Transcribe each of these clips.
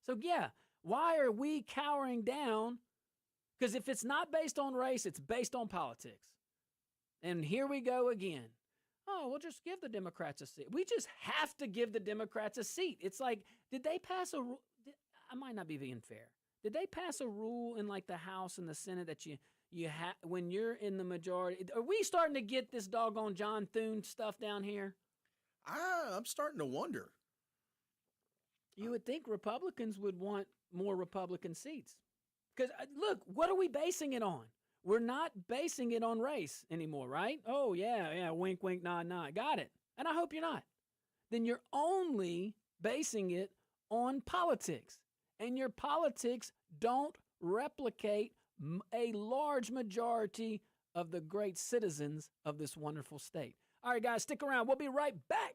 So, yeah, why are we cowering down? Because if it's not based on race, it's based on politics. And here we go again. Oh, we'll just give the Democrats a seat. We just have to give the Democrats a seat. It's like, did they pass a rule? I might not be being fair. Did they pass a rule in like the House and the Senate that you have when you're in the majority? Are we starting to get this doggone John Thune stuff down here? I'm starting to wonder. You would think Republicans would want more Republican seats. Because look, what are we basing it on? We're not basing it on race anymore, right? Oh, yeah, wink, wink, nod, nod. Got it. And I hope you're not. Then you're only basing it on politics. And your politics don't replicate a large majority of the great citizens of this wonderful state. All right, guys, stick around. We'll be right back.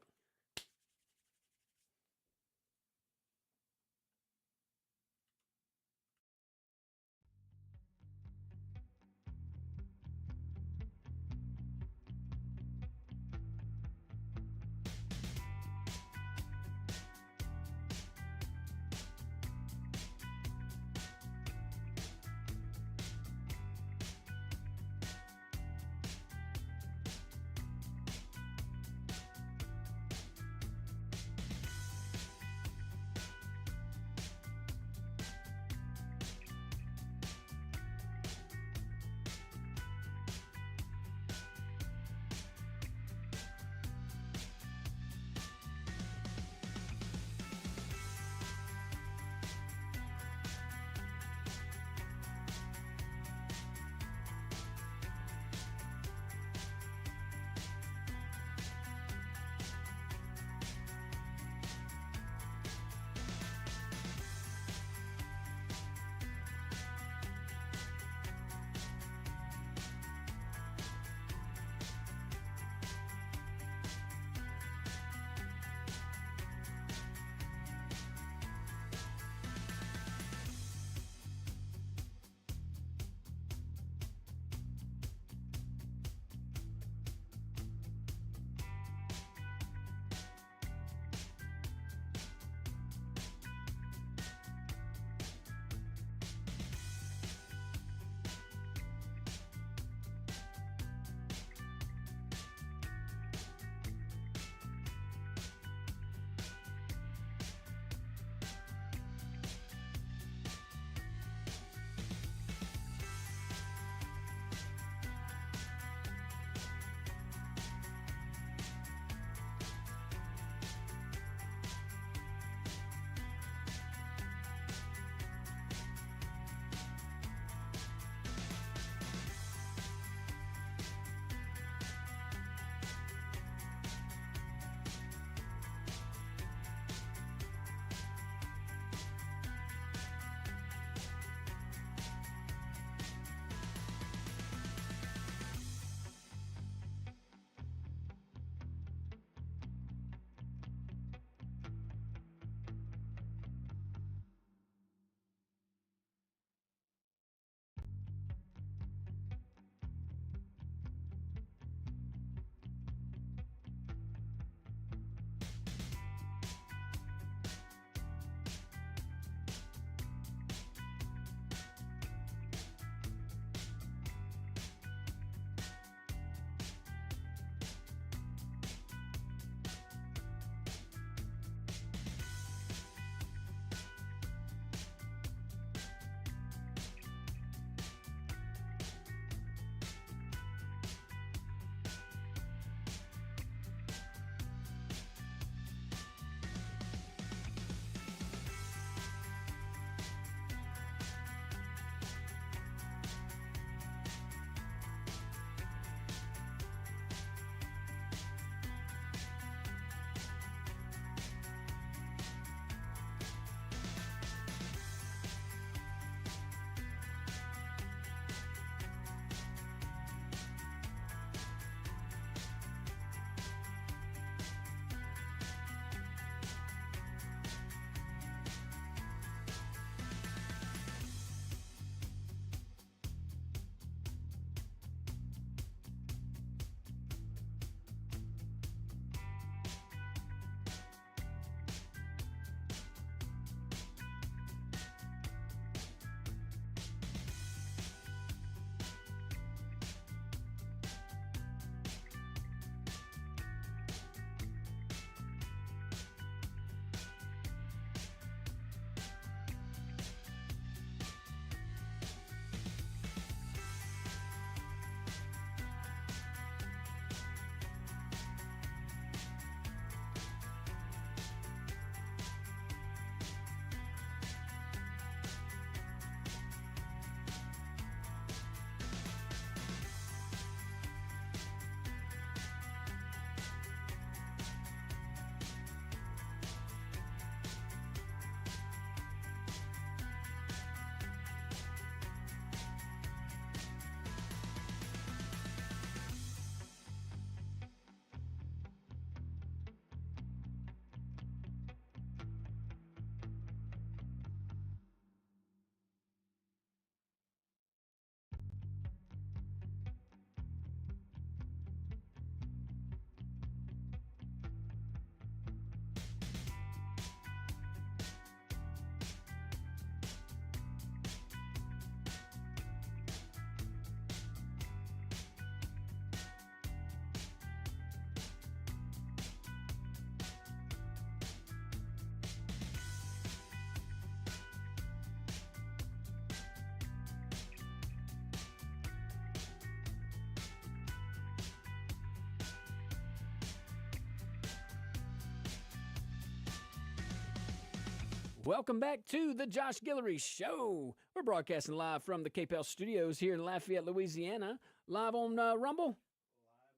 Welcome back to the Josh Guillory Show. We're broadcasting live from the KPEL studios here in Lafayette, Louisiana. Live on Rumble.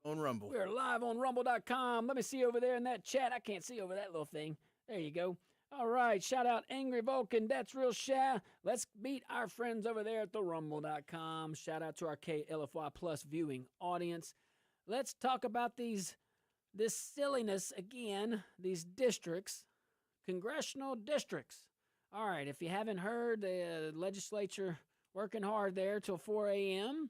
On Rumble. We're live on rumble.com. Let me see over there in that chat. I can't see over that little thing. There you go. All right. Shout out Angry Vulcan. That's real shy. Let's meet our friends over there at the rumble.com. Shout out to our KLFY Plus viewing audience. Let's talk about this silliness again, these districts. Congressional districts. All right, if you haven't heard, the legislature working hard there till 4 a.m.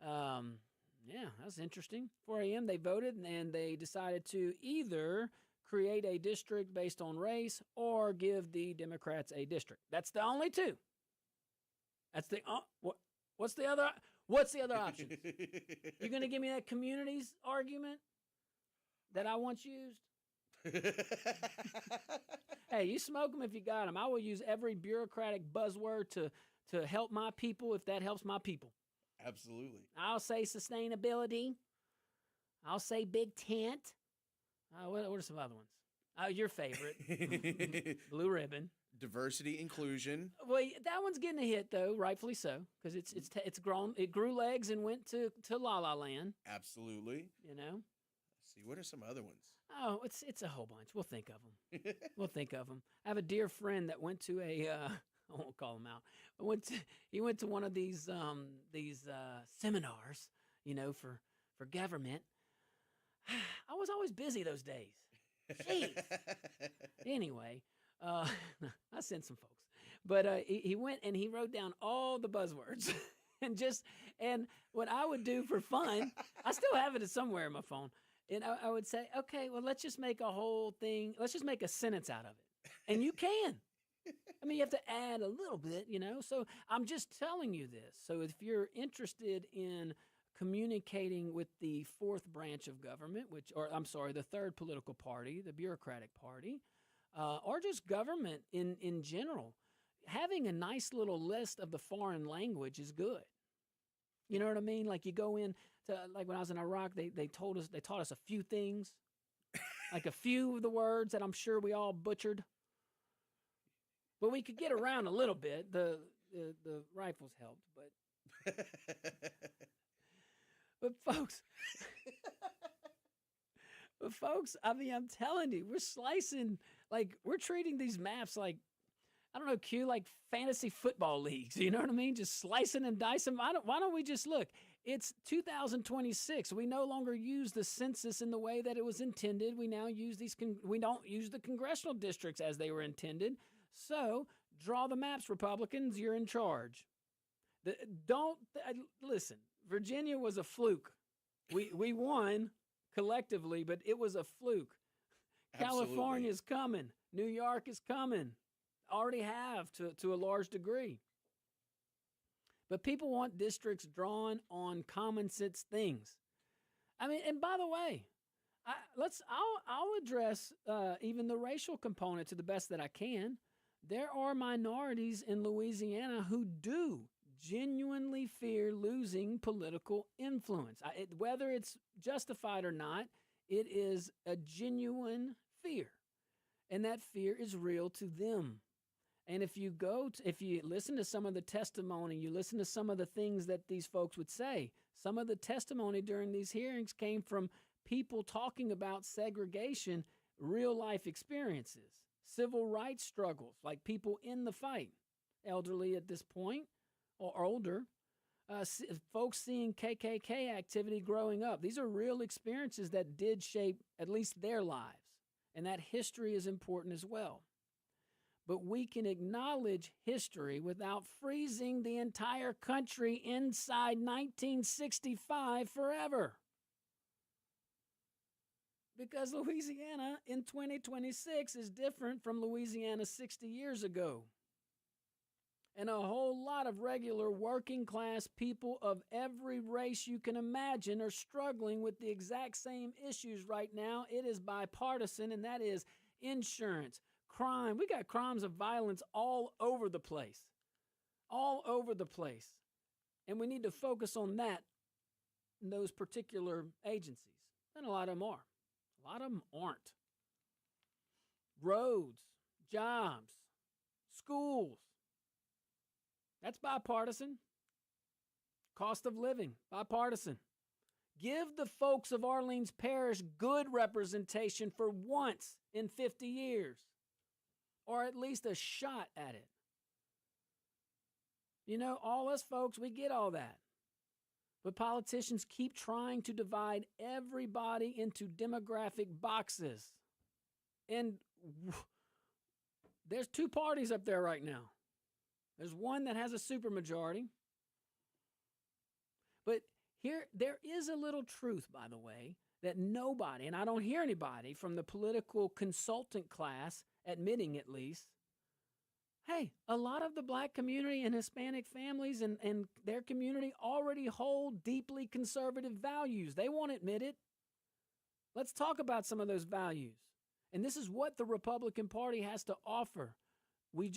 Yeah, that's interesting. 4 a.m. they voted, and they decided to either create a district based on race or give the Democrats a district. That's the only two. That's the what's the other option? You're going to give me that communities argument that I once used? Hey, you smoke them if you got them. I will use every bureaucratic buzzword to help my people if that helps my people. Absolutely. I'll say sustainability. I'll say big tent. What are some other ones? Your favorite, blue ribbon. Diversity, inclusion. Well, that one's getting a hit though, rightfully so, because it's grown. It grew legs and went to La La Land. Absolutely. You know. Let's see, what are some other ones? Oh, it's a whole bunch. We'll think of them. We'll think of them. I have a dear friend that went to a I won't call him out. He went to one of these seminars, you know, for government. I was always busy those days. Jeez. Anyway, I sent some folks, but he went and he wrote down all the buzzwords and what I would do for fun. I still have it somewhere in my phone. And I would say, okay, well, let's just make a whole thing. Let's just make a sentence out of it. And you can. I mean, you have to add a little bit, you know. So I'm just telling you this. So if you're interested in communicating with the fourth branch of government, the third political party, the bureaucratic party, or just government in general, having a nice little list of the foreign language is good. You know what I mean? Like you go in to, like when I was in Iraq, they taught us a few things, like a few of the words that I'm sure we all butchered, but we could get around a little bit. The rifles helped, but folks, I mean, I'm telling you, we're slicing, like we're treating these maps like, I don't know, like fantasy football leagues. You know what I mean? Just slicing and dicing. Why don't we just look? It's 2026. We no longer use the census in the way that it was intended. We now use we don't use the congressional districts as they were intended. So draw the maps, Republicans. You're in charge. Listen. Virginia was a fluke. We won collectively, but it was a fluke. California's coming. New York is coming. Already have to a large degree. But people want districts drawn on common sense things. I mean, and by the way, I'll address even the racial component to the best that I can. There are minorities in Louisiana who do genuinely fear losing political influence. Whether it's justified or not, it is a genuine fear. And that fear is real to them. And if you listen to some of the testimony, you listen to some of the things that these folks would say, some of the testimony during these hearings came from people talking about segregation, real life experiences, civil rights struggles, like people in the fight, elderly at this point or older, folks seeing KKK activity growing up. These are real experiences that did shape at least their lives. And that history is important as well. But we can acknowledge history without freezing the entire country inside 1965 forever. Because Louisiana in 2026 is different from Louisiana 60 years ago. And a whole lot of regular working class people of every race you can imagine are struggling with the exact same issues right now. It is bipartisan, and that is insurance, crime. We got crimes of violence all over the place. All over the place. And we need to focus on that in those particular agencies. And a lot of them are. A lot of them aren't. Roads, jobs, That's bipartisan. Cost of living, bipartisan. Give the folks of Orleans Parish good representation for once in 50 years, or at least a shot at it. You know, all us folks, we get all that. But politicians keep trying to divide everybody into demographic boxes. And there's two parties up there right now. There's one that has a supermajority. But there is a little truth, by the way, that nobody, and I don't hear anybody from the political consultant class admitting at least, hey, a lot of the black community and Hispanic families and their community already hold deeply conservative values. They won't admit it. Let's talk about some of those values. And this is what the Republican Party has to offer. We're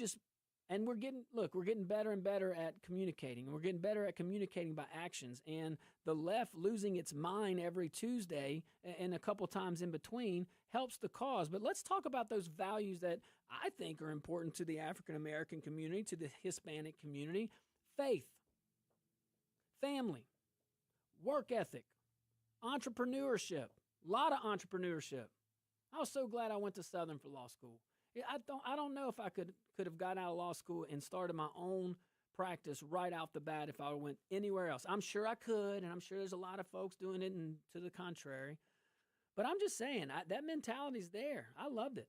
getting better and better at communicating. We're getting better at communicating by actions. And the left losing its mind every Tuesday and a couple times in between helps the cause. But let's talk about those values that I think are important to the African American community, to the Hispanic community. Faith, family, work ethic, entrepreneurship, a lot of entrepreneurship. I was so glad I went to Southern for law school. I don't know if I could have got out of law school and started my own practice right out the bat if I went anywhere else. I'm sure I could, and I'm sure there's a lot of folks doing it and to the contrary. But I'm just saying, that mentality's there. I loved it.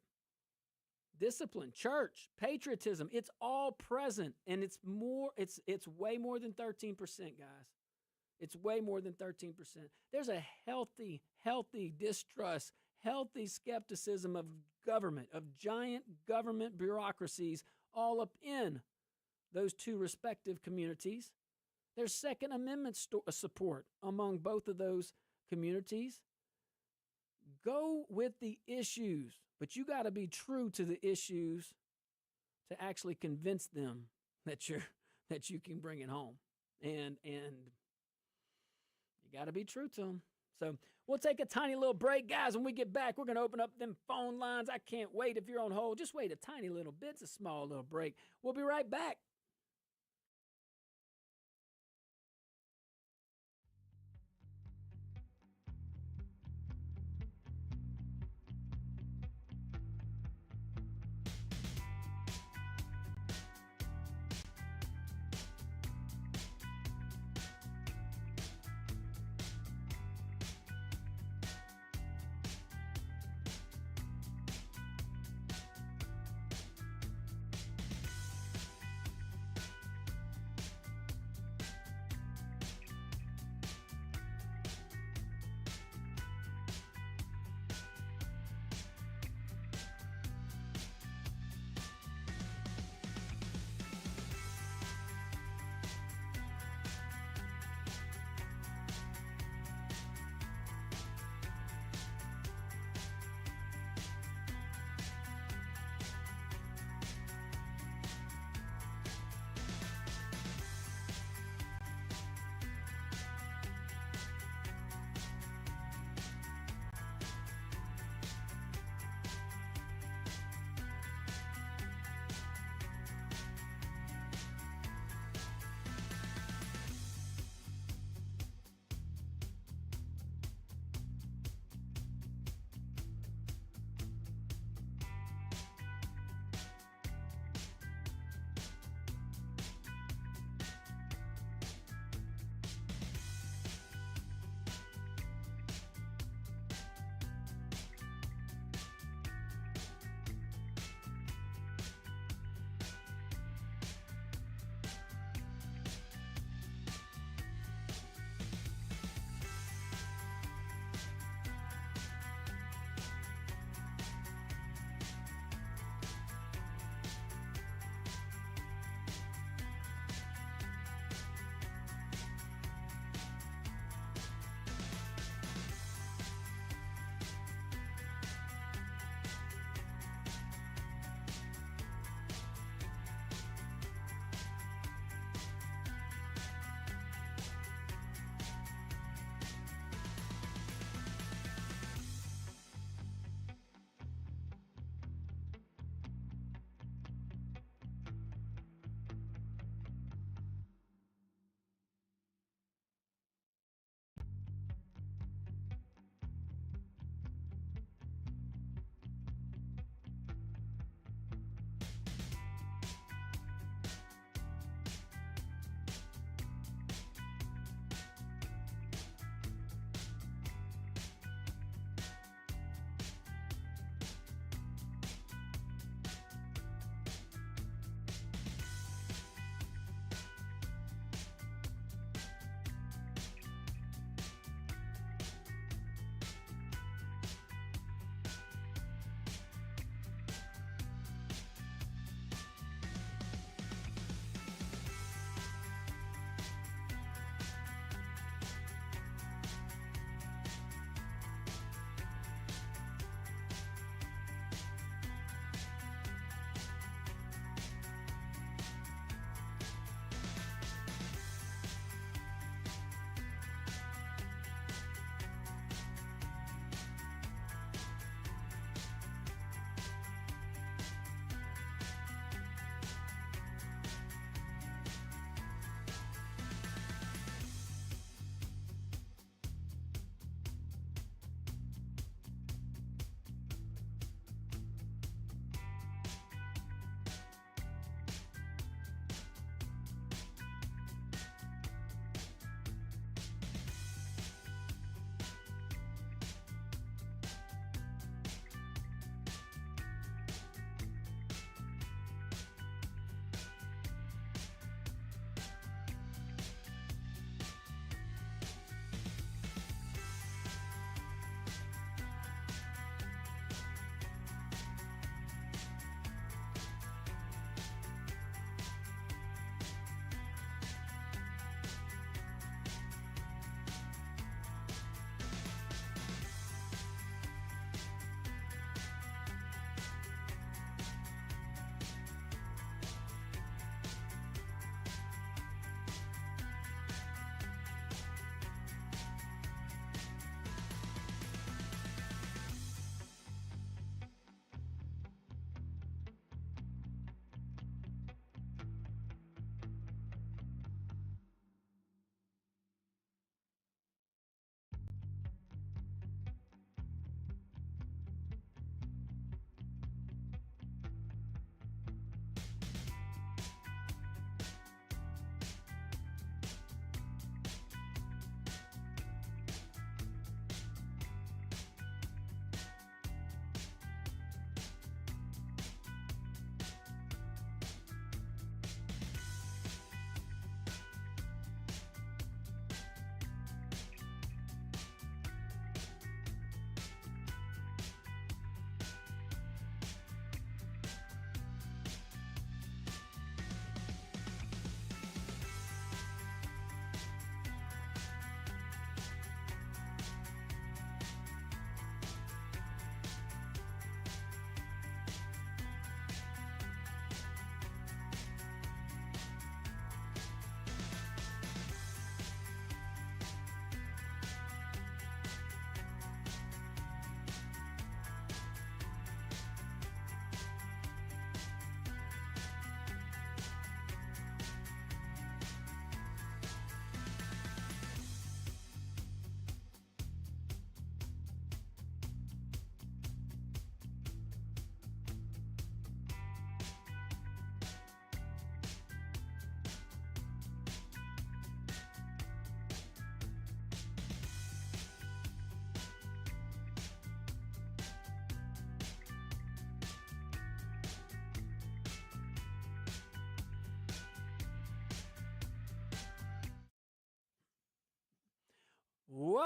Discipline, church, patriotism, it's all present, and it's way more than 13%, guys. It's way more than 13%. There's a healthy distrust, healthy skepticism of government, of giant government bureaucracies all up in those two respective communities. There's Second Amendment support among both of those communities. Go with the issues, but you got to be true to the issues to actually convince them that you can bring it home. And you got to be true to them. So we'll take a tiny little break, guys. When we get back, we're going to open up them phone lines. I can't wait. If you're on hold, just wait a tiny little bit. It's a small little break. We'll be right back.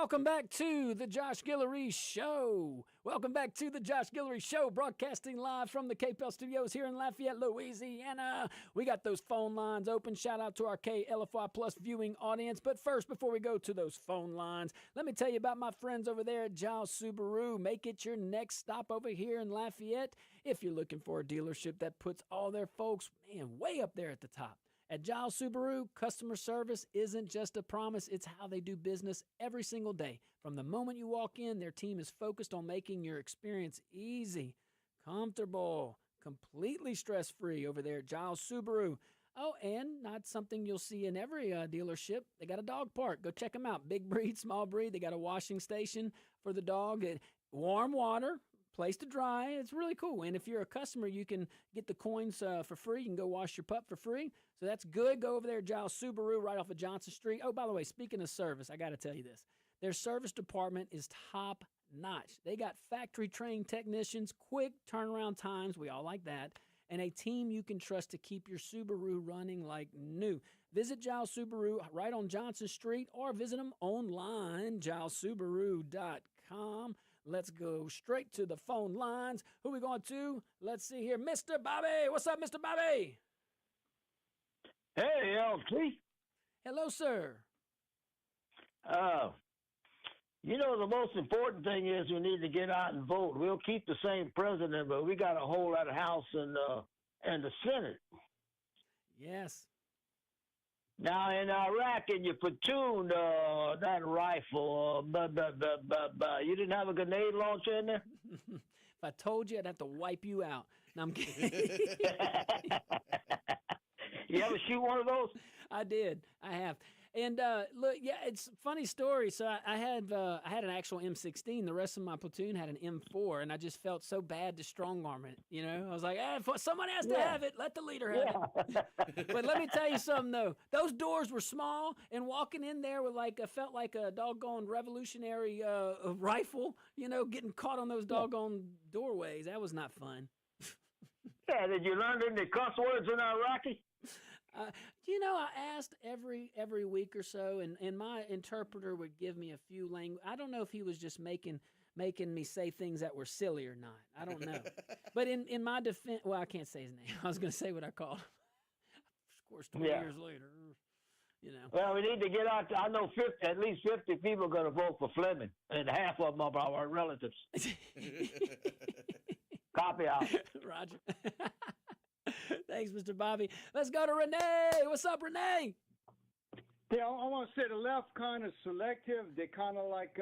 Welcome back to the Josh Guillory Show. Welcome back to the Josh Guillory Show, broadcasting live from the KPEL studios here in Lafayette, Louisiana. We got those phone lines open. Shout out to our KLFY Plus viewing audience. But first, before we go to those phone lines, let me tell you about my friends over there at Giles Subaru. Make it your next stop over here in Lafayette if you're looking for a dealership that puts all their folks, way up there at the top. At Giles Subaru, customer service isn't just a promise, it's how they do business every single day. From the moment you walk in, their team is focused on making your experience easy, comfortable, completely stress-free over there at Giles Subaru. Oh, and not something you'll see in every dealership. They got a dog park. Go check them out. Big breed, small breed. They got a washing station for the dog. Warm water. Place to dry. It's really cool. And if you're a customer, you can get the coins for free. You can go wash your pup for free. So that's good. Go over there, Giles Subaru, right off of Johnson Street. Oh, by the way, speaking of service, I got to tell you this. Their service department is top notch. They got factory trained technicians, quick turnaround times. We all like that. And a team you can trust to keep your Subaru running like new. Visit Giles Subaru right on Johnson Street or visit them online, gilesubaru.com. Let's go straight to the phone lines. Who we going to? Let's see here. Mr. Bobby. What's up, Mr. Bobby? Hey, LT. Hello, sir. The most important thing is we need to get out and vote. We'll keep the same president, but we got to hold that House and the Senate. Yes. Now, in Iraq, and you platooned that rifle, you didn't have a grenade launcher in there? If I told you, I'd have to wipe you out. No, I'm kidding. You ever shoot one of those? I did. I have. And look, yeah, it's a funny story. So I had an actual M16. The rest of my platoon had an M4, and I just felt so bad to strong arm it. I was like, if someone has to have it, let the leader have it. But let me tell you something though. Those doors were small, and walking in there with I felt like a doggone revolutionary rifle. Getting caught on those doggone doorways. That was not fun. Yeah, did you learn any cuss words in Iraqi? I asked every week or so, and my interpreter would give me a few language. I don't know if he was just making me say things that were silly or not. I don't know. But in my defense, well, I can't say his name. I was going to say what I called him. Of course, 20 years later, Well, we need to get out. I know at least 50 people are going to vote for Fleming, and half of them are our relatives. Copy out. Roger. Thanks, Mr. Bobby. Let's go to Renee. What's up, Renee? Yeah, I want to say the left kind of selective. They kind of like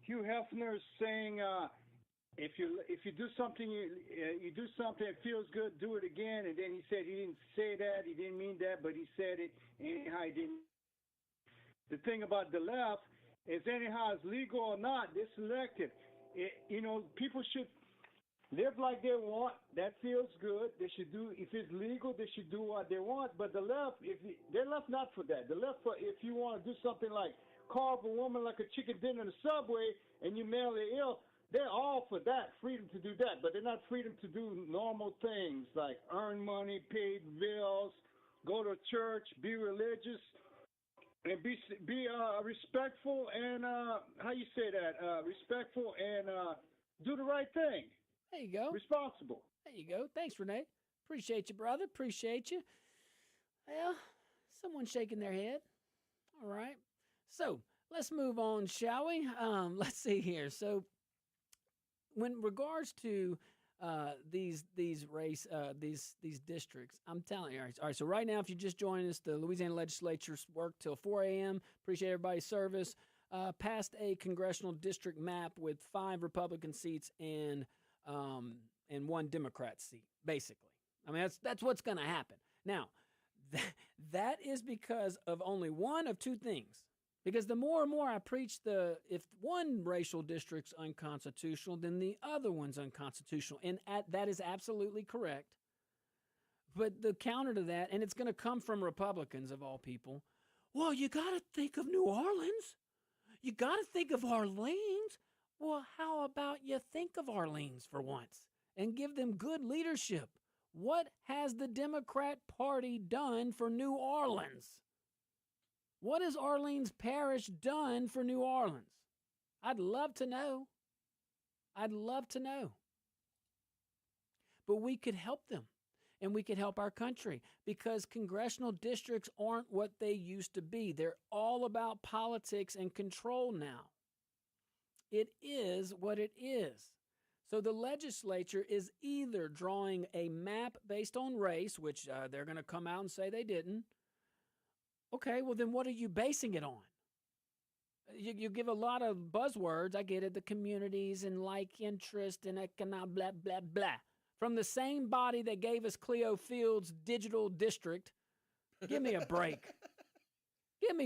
Hugh Hefner saying, if you do something, you do something that feels good, do it again. And then he said he didn't say that, he didn't mean that, but he said it anyhow. He didn't. The thing about the left is anyhow it's legal or not, they're selective. People should live like they want. That feels good. They should do. If it's legal, they should do what they want. But the left, they're left not for that. The left, if you want to do something like carve a woman like a chicken dinner in the subway and you mail her ill, they're all for that, freedom to do that. But they're not freedom to do normal things like earn money, pay bills, go to church, be religious, and be respectful and how you say that? Respectful and do the right thing. There you go. Responsible. There you go. Thanks, Renee. Appreciate you, brother. Appreciate you. Well, someone's shaking their head. All right. So let's move on, shall we? Let's see here. So, when regards to these districts, I'm telling you. All right. So right now, if you just joined us, the Louisiana Legislature's worked till 4 a.m. Appreciate everybody's service. Passed a congressional district map with 5 Republican seats and 1 Democrat seat, basically. I mean, that's what's going to happen. Now, that is because of only one of 2 things. Because the more and more I preach if one racial district's unconstitutional, then the other one's unconstitutional. And that is absolutely correct. But the counter to that, and it's going to come from Republicans of all people, well, you got to think of New Orleans. You got to think of Orleans. Well, how about you think of Orleans for once and give them good leadership? What has the Democrat Party done for New Orleans? What has Orleans Parish done for New Orleans? I'd love to know. I'd love to know. But we could help them, and we could help our country, because congressional districts aren't what they used to be. They're all about politics and control now. It is what it is. So the legislature is either drawing a map based on race, which they're going to come out and say they didn't. Okay, well then what are you basing it on? You give a lot of buzzwords. I get it, the communities and like interest and economic blah, blah, blah. From the same body that gave us Cleo Field's digital district. Give me a break. Give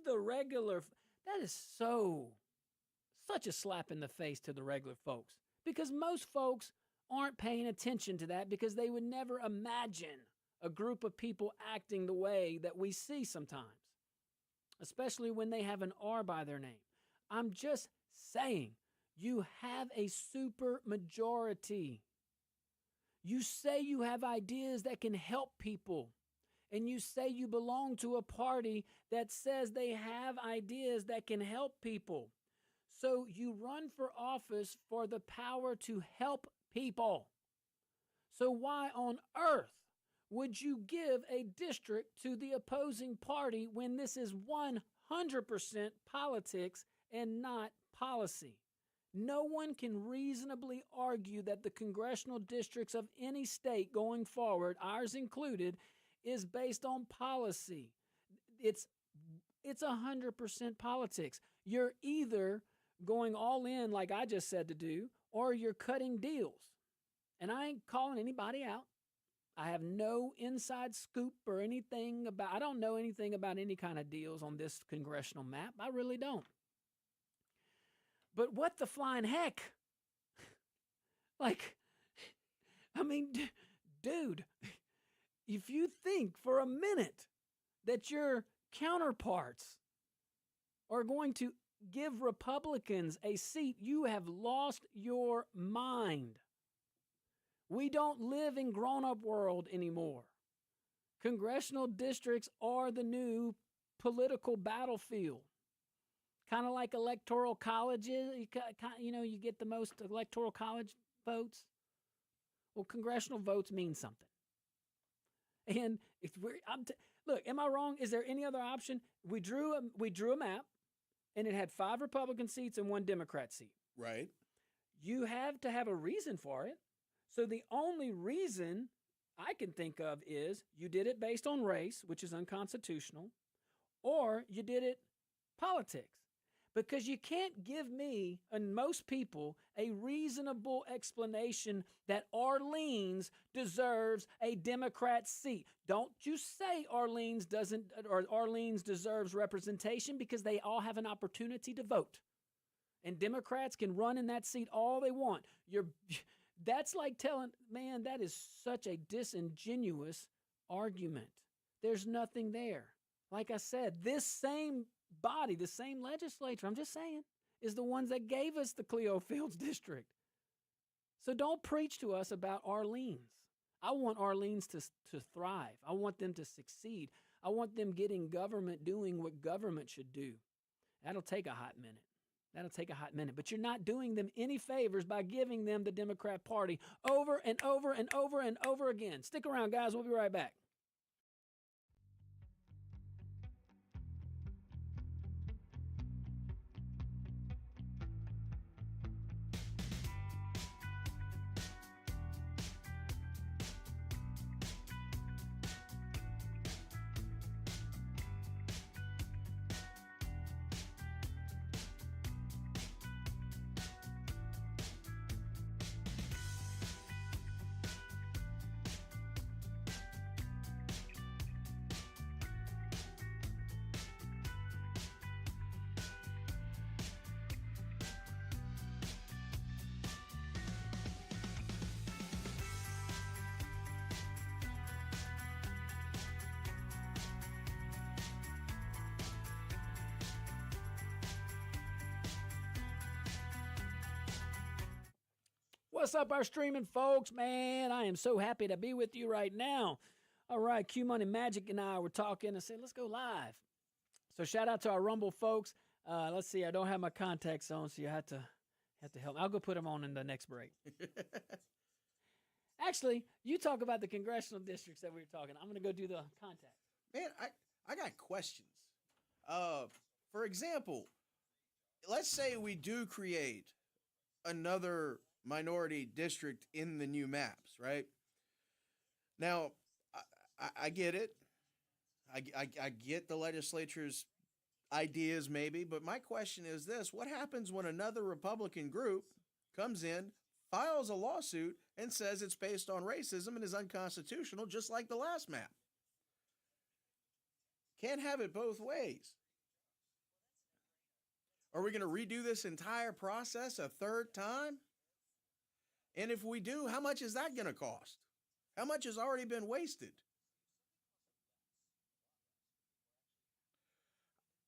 the regular. That is such a slap in the face to the regular folks, because most folks aren't paying attention to that, because they would never imagine a group of people acting the way that we see sometimes, especially when they have an R by their name. I'm just saying, you have a super majority. You say you have ideas that can help people, and you say you belong to a party that says they have ideas that can help people. So you run for office for the power to help people. So why on earth would you give a district to the opposing party when this is 100% politics and not policy? No one can reasonably argue that the congressional districts of any state going forward, ours included, is based on policy. It's 100% politics. You're either going all in like I just said to do, or you're cutting deals. And I ain't calling anybody out. I have no inside scoop or anything about, I don't know anything about any kind of deals on this congressional map. I really don't. But what the flying heck? Like, I mean, dude, if you think for a minute that your counterparts are going to give Republicans a seat, you have lost your mind. We don't live in grown-up world anymore. Congressional districts are the new political battlefield. Kind of like electoral colleges. You get the most electoral college votes. Well, congressional votes mean something. And if look, am I wrong? Is there any other option? We drew a map, and it had 5 Republican seats and 1 Democrat seat. Right. You have to have a reason for it. So the only reason I can think of is you did it based on race, which is unconstitutional, or you did it politics. Because you can't give me and most people a reasonable explanation that Orleans deserves a Democrat seat. Don't you say Orleans doesn't, or Orleans deserves representation, because they all have an opportunity to vote. And Democrats can run in that seat all they want. That's like telling, man, that is such a disingenuous argument. There's nothing there. Like I said, this same body, the same legislature, I'm just saying, is the ones that gave us the Cleo Fields district. So don't preach to us about Orleans. I want Orleans to thrive. I want them to succeed. I want them getting government doing what government should do. That'll take a hot minute. But you're not doing them any favors by giving them the Democrat Party over and over and over and over again. Stick around, guys. We'll be right back. What's up, our streaming folks? Man, I am so happy to be with you right now. All right, Q Money Magic and I were talking and said, let's go live. So shout out to our Rumble folks. Let's see, I don't have my contacts on, so you have to help me. I'll go put them on in the next break. Actually, you talk about the congressional districts that we were talking. I'm going to go do the contacts. Man, I got questions. For example, let's say we do create another minority district in the new maps, right? Now, I get it. I get the legislature's ideas, maybe, but my question is this: what happens when another Republican group comes in, files a lawsuit, and says it's based on racism and is unconstitutional, just like the last map? Can't have it both ways. Are we going to redo this entire process a third time? And if we do, how much is that going to cost? How much has already been wasted?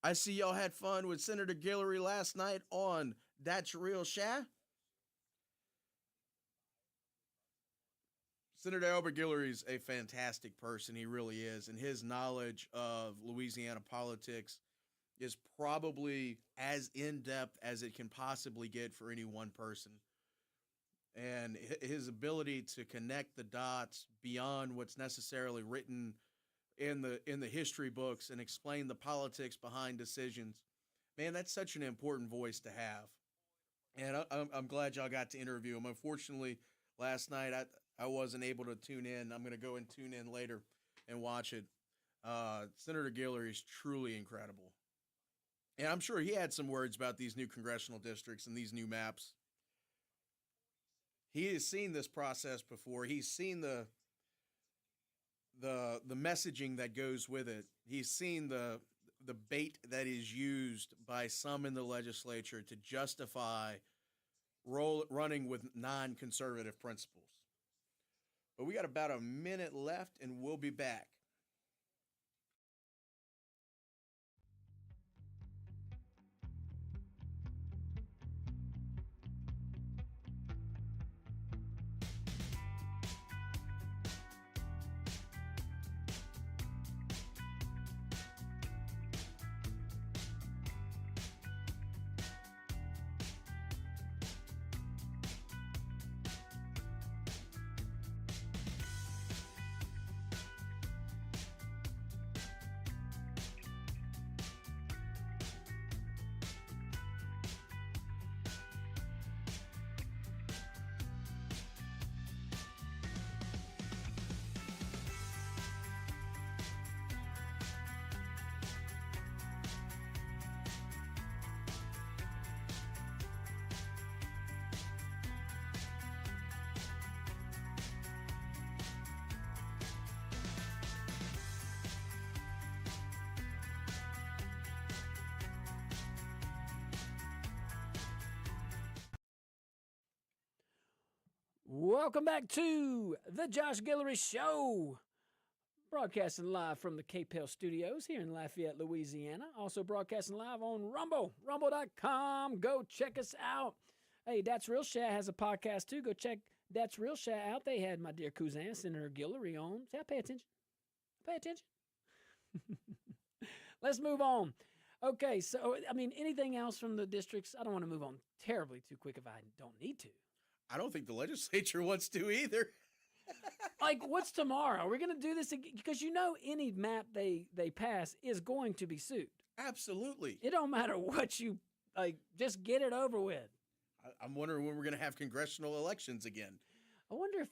I see y'all had fun with Senator Guillory last night on That's Real Sha. Senator Albert Guillory is a fantastic person. He really is. And his knowledge of Louisiana politics is probably as in-depth as it can possibly get for any one person. And his ability to connect the dots beyond what's necessarily written in the history books and explain the politics behind decisions, man, that's such an important voice to have. And I'm glad y'all got to interview him. Unfortunately, last night I wasn't able to tune in. I'm going to go and tune in later and watch it. Senator Guillory is truly incredible. And I'm sure he had some words about these new congressional districts and these new maps. He has seen this process before. He's seen the messaging that goes with it. He's seen the bait that is used by some in the legislature to justify running with non-conservative principles. But we got about a minute left, and we'll be back. Welcome back to the Josh Guillory Show. Broadcasting live from the KPEL studios here in Lafayette, Louisiana. Also broadcasting live on Rumble, rumble.com. Go check us out. Hey, That's Real Sha has a podcast too. Go check That's Real Sha out. They had my dear cousin, Senator Guillory, on. See, I pay attention. Pay attention. Let's move on. Okay, so, I mean, anything else from the districts? I don't want to move on terribly too quick if I don't need to. I don't think the legislature wants to either. Like, what's tomorrow? We're going to do this again? Because you know any map they pass is going to be sued. Absolutely. It don't matter what you, like, just get it over with. I'm wondering when we're going to have congressional elections again. I wonder if,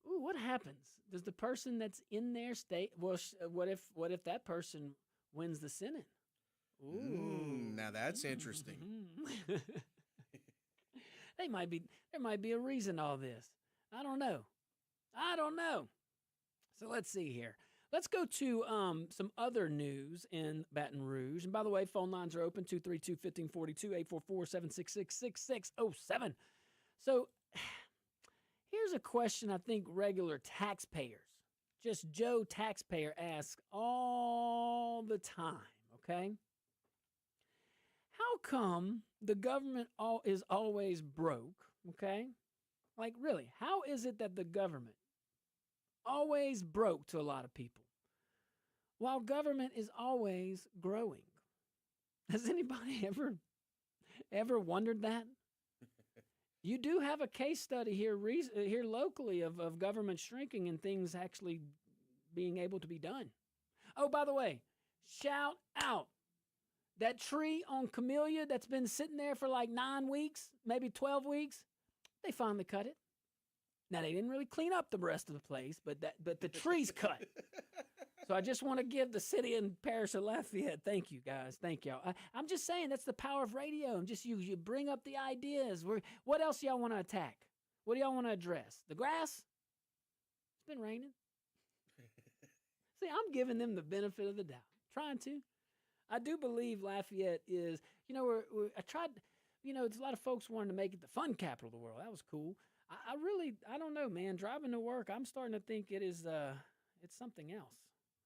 what happens? Does the person that's in their state, well, what if that person wins the Senate? Ooh. Now that's interesting. There might be a reason all this. I don't know. So let's see here. Let's go to some other news in Baton Rouge. And by the way, phone lines are open, 232-1542, 844-766-6607. So here's a question I think regular taxpayers, just Joe taxpayer, ask all the time, okay? How come the government is always broke, okay? Like, really, how is it that the government always broke to a lot of people, while government is always growing. Has anybody ever wondered that? You do have a case study here locally of government shrinking and things actually being able to be done. Oh, by the way, shout out that tree on Camellia that's been sitting there for like 9 weeks, maybe 12 weeks. They finally cut it. Now, they didn't really clean up the rest of the place, but the tree's cut. So I just want to give the city and parish of Lafayette, thank you, guys. Thank y'all. I'm just saying that's the power of radio. And just you bring up the ideas. What else y'all want to attack? What do y'all want to address? The grass? It's been raining. See, I'm giving them the benefit of the doubt. Trying to. I do believe Lafayette is, I tried, there's a lot of folks wanting to make it the fun capital of the world. That was cool. I don't know, man. Driving to work, I'm starting to think it's something else.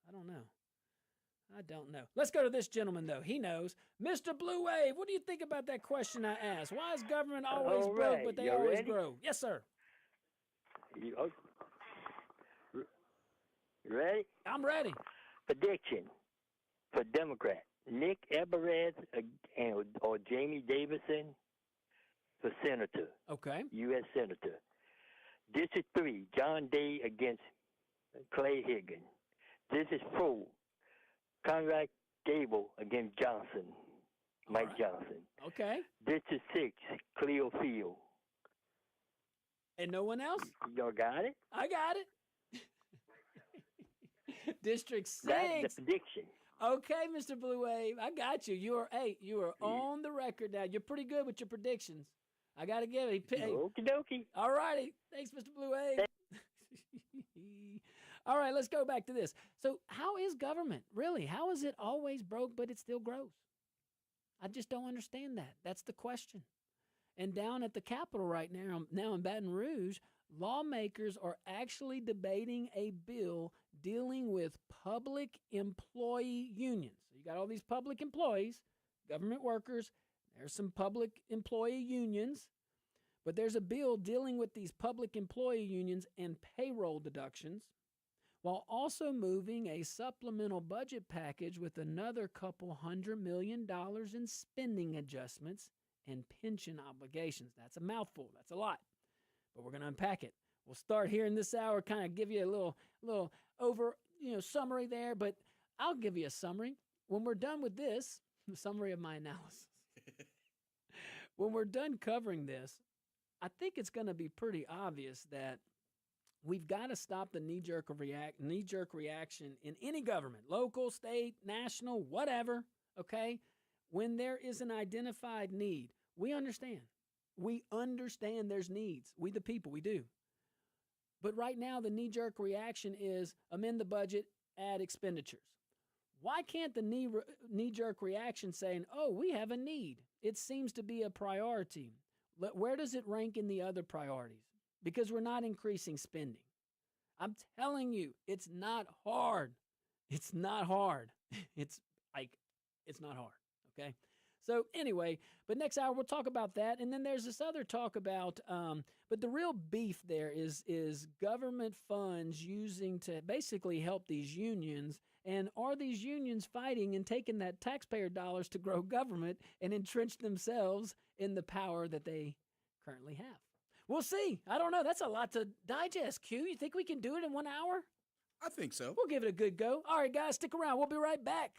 I don't know. Let's go to this gentleman, though. He knows. Mr. Blue Wave, what do you think about that question I asked? Why is government always broke, but they always grow? Yes, sir. You ready? I'm ready. Prediction for Democrat. Nick Eberez or Jamie Davidson for Senator. Okay. U.S. Senator. District 3, John Day against Clay Higgins. District 4, Conrad Gable against Johnson, Mike Johnson. Okay. District 6, Cleo Field. And no one else? Y'all got it? I got it. District 6. That's the prediction. Okay, Mr. Blue Wave, I got you. You are on the record now. You're pretty good with your predictions. I got to give it. Okie dokie. All righty. Thanks, Mr. Blue Wave. All right, let's go back to this. So how is government, really? How is it always broke, but it still grows? I just don't understand that. That's the question. And down at the Capitol right now in Baton Rouge, lawmakers are actually debating a bill dealing with public employee unions. So you got all these public employees, government workers. There's some public employee unions, but there's a bill dealing with these public employee unions and payroll deductions, while also moving a supplemental budget package with another couple $100 million in spending adjustments and pension obligations. That's a mouthful. That's a lot. But we're going to unpack it. We'll start here in this hour, kind of give you a little summary there, but I'll give you a summary. When we're done with this, the summary of my analysis. When we're done covering this, I think it's going to be pretty obvious that we've got to stop the knee-jerk reaction in any government, local, state, national, whatever, okay? When there is an identified need, we understand. We understand there's needs. We the people, we do. But right now, the knee-jerk reaction is amend the budget, add expenditures. Why can't the knee-jerk reaction saying, oh, we have a need? It seems to be a priority. Where does it rank in the other priorities? Because we're not increasing spending. I'm telling you, it's not hard. It's not hard. It's not hard, okay? So anyway, but next hour we'll talk about that. And then there's this other talk about, but the real beef there is government funds using to basically help these unions. And are these unions fighting and taking that taxpayer dollars to grow government and entrench themselves in the power that they currently have? We'll see. I don't know. That's a lot to digest, Q. You think we can do it in 1 hour? I think so. We'll give it a good go. All right, guys, stick around. We'll be right back.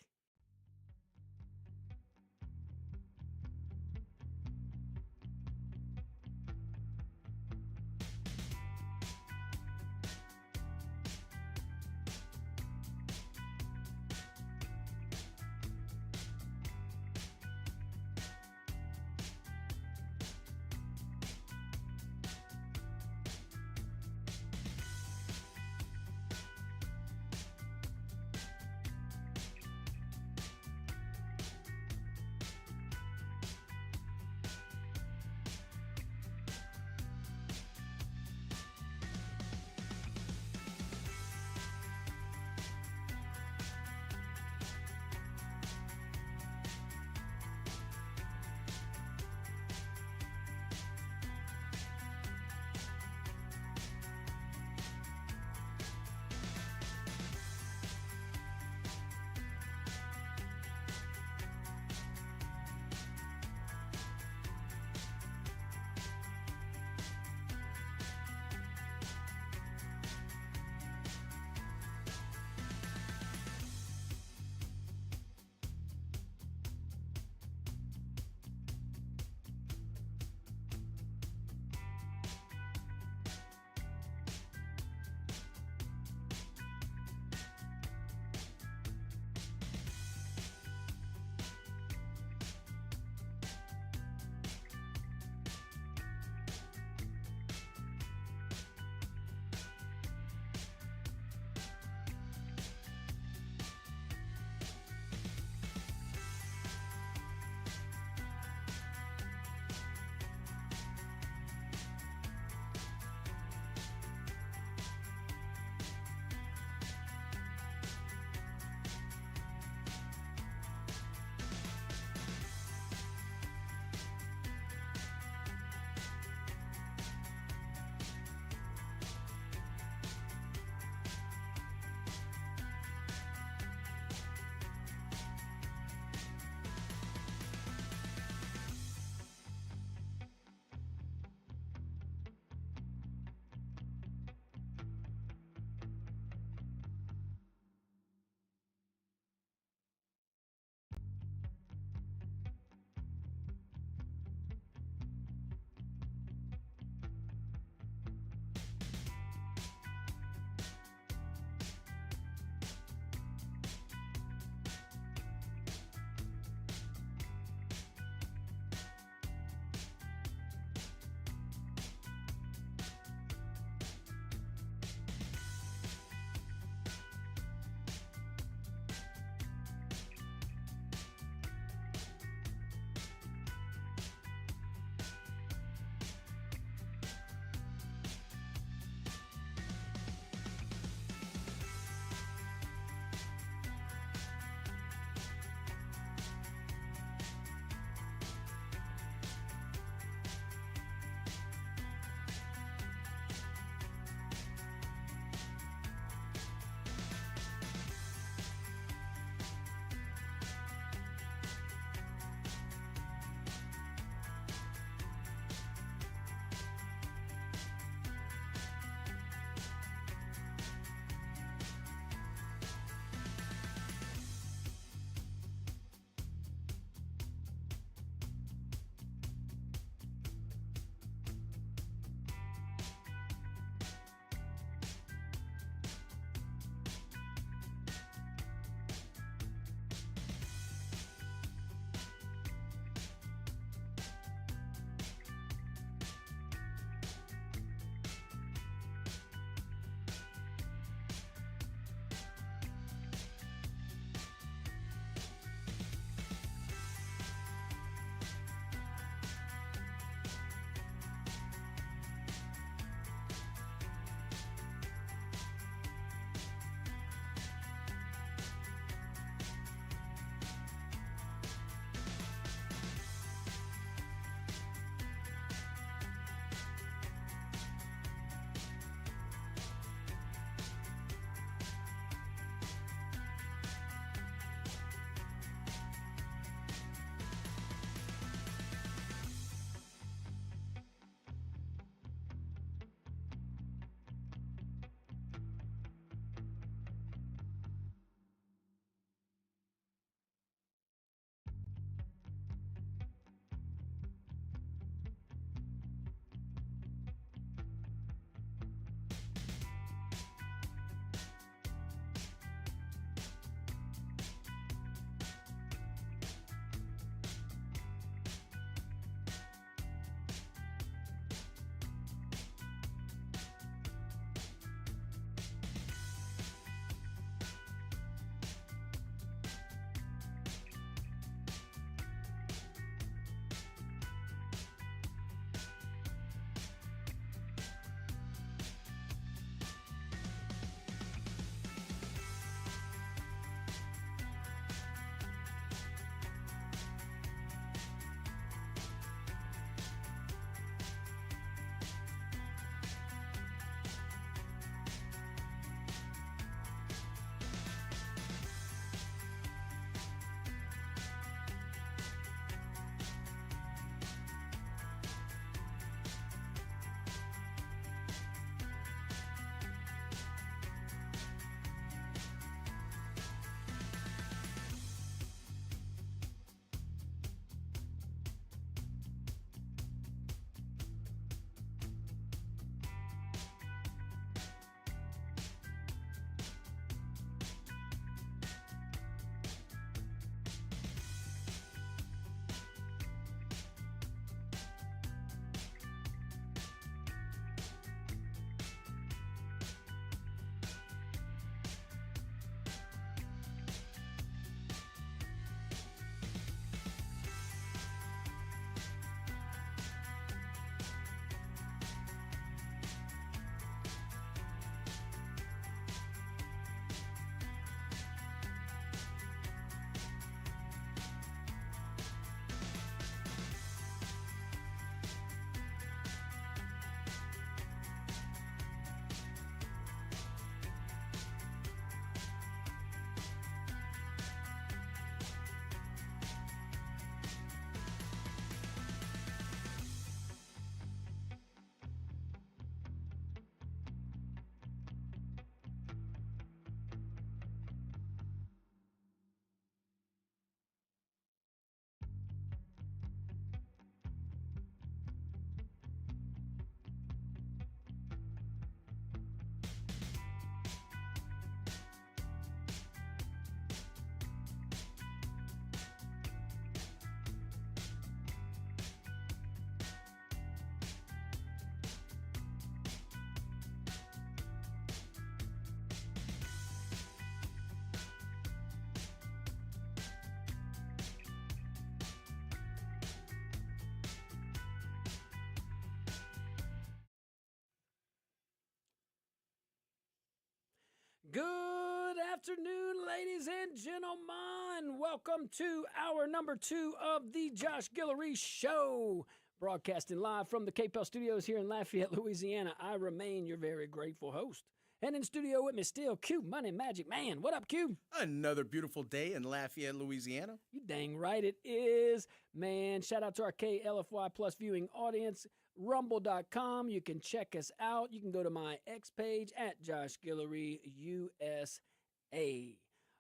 Good afternoon, ladies and gentlemen. Welcome to hour number 2 of the Josh Guillory Show. Broadcasting live from the KPEL studios here in Lafayette, Louisiana. I remain your very grateful host. And in studio with me still, Q Money Magic Man. What up, Q? Another beautiful day in Lafayette, Louisiana. You dang right it is. Man, shout out to our KLFY Plus viewing audience. Rumble.com. You can check us out. You can go to my X page at Josh Guillory USA.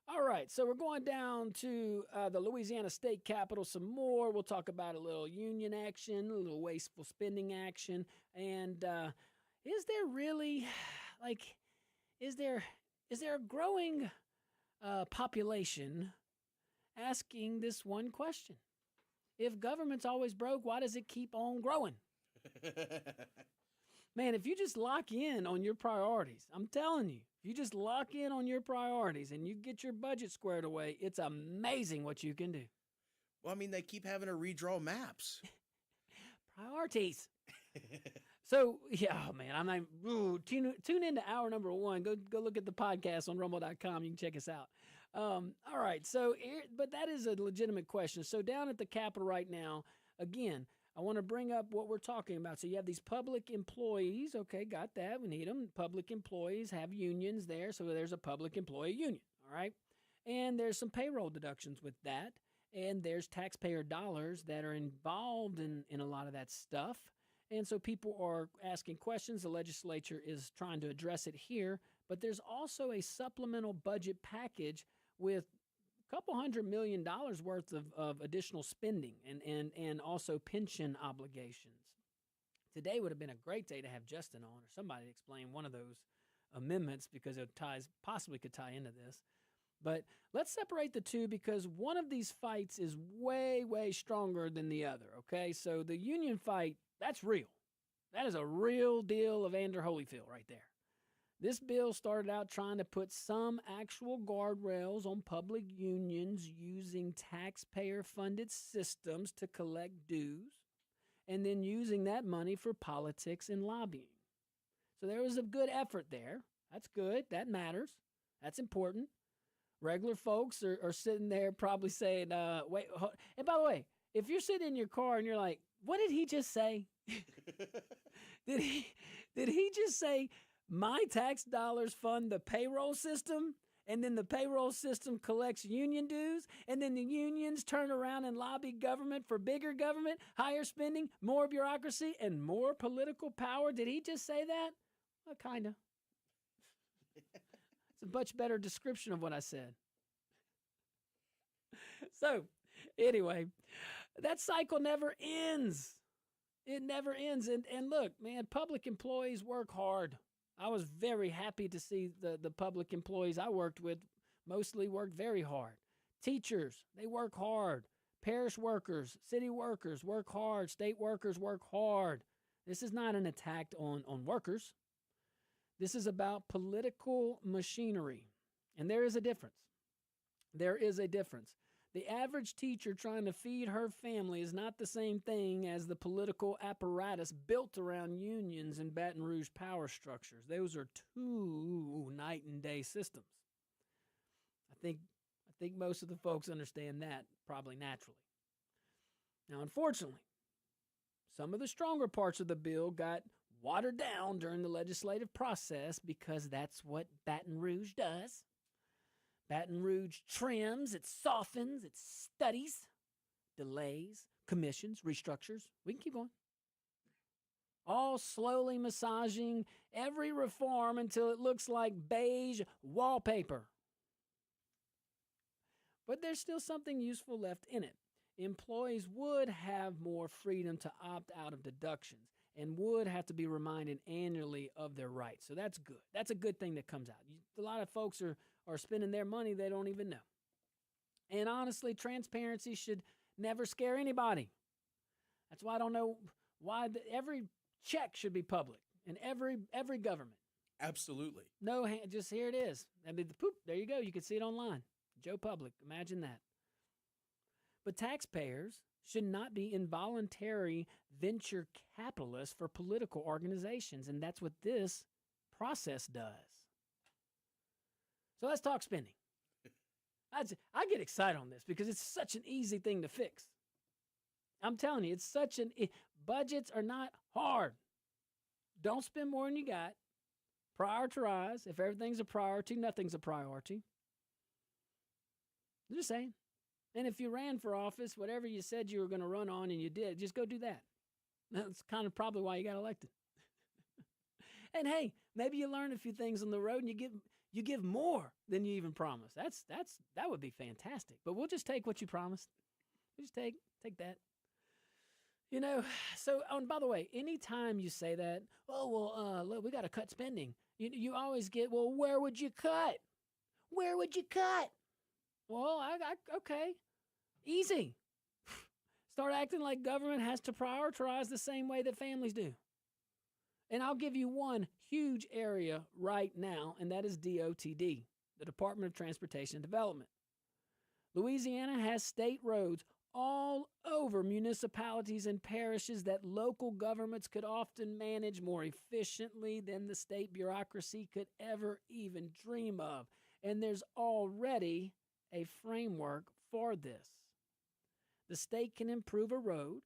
All right, so we're going down to the Louisiana State Capitol some more. We'll talk about a little union action, a little wasteful spending action. And is there really, is there a growing population asking this one question? If government's always broke, why does it keep on growing? Man, if you just lock in on your priorities, I'm telling you, if you just lock in on your priorities and you get your budget squared away, it's amazing what you can do. Well, I mean, they keep having to redraw maps. Priorities. So, yeah, oh man, I'm like, tune into hour number 1. Go look at the podcast on rumble.com. You can check us out. All right, so, but that is a legitimate question. So down at the Capitol right now, again, I want to bring up what we're talking about. So you have these public employees. Okay, got that. We need them. Public employees have unions there. So there's a public employee union. All right. And there's some payroll deductions with that. And there's taxpayer dollars that are involved in a lot of that stuff. And so people are asking questions. The legislature is trying to address it here. But there's also a supplemental budget package with couple $100 million worth of additional spending and also pension obligations. Today would have been a great day to have Justin on or somebody to explain one of those amendments because it possibly could tie into this. But let's separate the two because one of these fights is way, way stronger than the other, okay? So the union fight, that's real. That is a real deal of Andrew Holyfield right there. This bill started out trying to put some actual guardrails on public unions using taxpayer-funded systems to collect dues and then using that money for politics and lobbying. So there was a good effort there. That's good. That matters. That's important. Regular folks are sitting there probably saying, wait. And by the way, if you're sitting in your car and you're like, what did he just say? Did he just say, my tax dollars fund the payroll system, and then the payroll system collects union dues, and then the unions turn around and lobby government for bigger government, higher spending, more bureaucracy, and more political power? Did he just say that? Well, kind of. It's a much better description of what I said. So, anyway, that cycle never ends. It never ends. And look, man, public employees work hard. I was very happy to see the public employees I worked with mostly work very hard. Teachers, they work hard. Parish workers, city workers work hard. State workers work hard. This is not an attack on workers. This is about political machinery. And there is a difference. There is a difference. The average teacher trying to feed her family is not the same thing as the political apparatus built around unions and Baton Rouge power structures. Those are two night and day systems. I think most of the folks understand that probably naturally. Now, unfortunately, some of the stronger parts of the bill got watered down during the legislative process because that's what Baton Rouge does. Baton Rouge trims, it softens, it studies, delays, commissions, restructures. We can keep going. All slowly massaging every reform until it looks like beige wallpaper. But there's still something useful left in it. Employees would have more freedom to opt out of deductions and would have to be reminded annually of their rights. So that's good. That's a good thing that comes out. A lot of folks are spending their money they don't even know. And honestly, transparency should never scare anybody. That's why I don't know why every check should be public in every government. Absolutely. No, just here it is. I mean, there you go. You can see it online. Joe Public. Imagine that. But taxpayers should not be involuntary venture capitalists for political organizations, and that's what this process does. So let's talk spending. I get excited on this because it's such an easy thing to fix. I'm telling you, budgets are not hard. Don't spend more than you got. Prioritize. If everything's a priority, nothing's a priority. I'm just saying. And if you ran for office, whatever you said you were going to run on and you did, just go do that. That's kind of probably why you got elected. And hey, maybe you learn a few things on the road and you give more than you even promised. That would be fantastic. But we'll just take what you promised. We'll just take that. So, and by the way, anytime you say that, look, we got to cut spending. You always get, well, where would you cut? Where would you cut? Well, okay, easy. Start acting like government has to prioritize the same way that families do. And I'll give you one huge area right now, and that is DOTD, the Department of Transportation and Development. Louisiana has state roads all over municipalities and parishes that local governments could often manage more efficiently than the state bureaucracy could ever even dream of. And there's already a framework for this. The state can improve a road.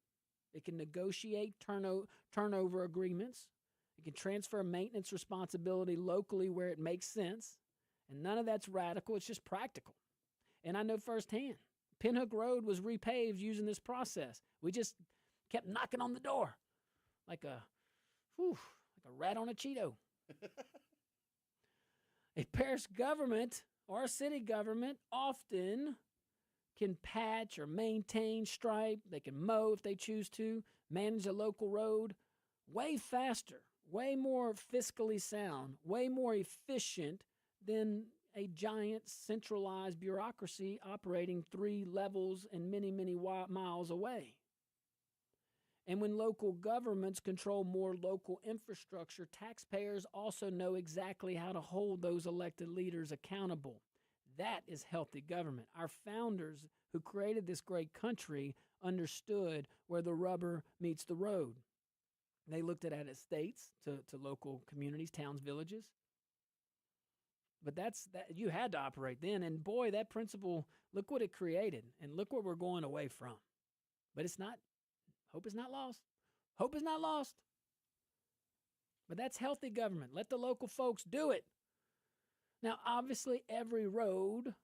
It can negotiate turnover agreements. It can transfer maintenance responsibility locally where it makes sense. And none of that's radical. It's just practical. And I know firsthand. Pinhook Road was repaved using this process. We just kept knocking on the door like a rat on a Cheeto. A parish government or a city government often can patch or maintain, stripe. They can mow if they choose to, manage a local road way faster, way more fiscally sound, way more efficient than a giant centralized bureaucracy operating 3 levels and many, many miles away. And when local governments control more local infrastructure, taxpayers also know exactly how to hold those elected leaders accountable. That is healthy government. Our founders who created this great country understood where the rubber meets the road. They looked at it as states to local communities, towns, villages. But that you had to operate then. And boy, that principle, look what it created. And look where we're going away from. But hope is not lost. Hope is not lost. But that's healthy government. Let the local folks do it. Now, obviously, every road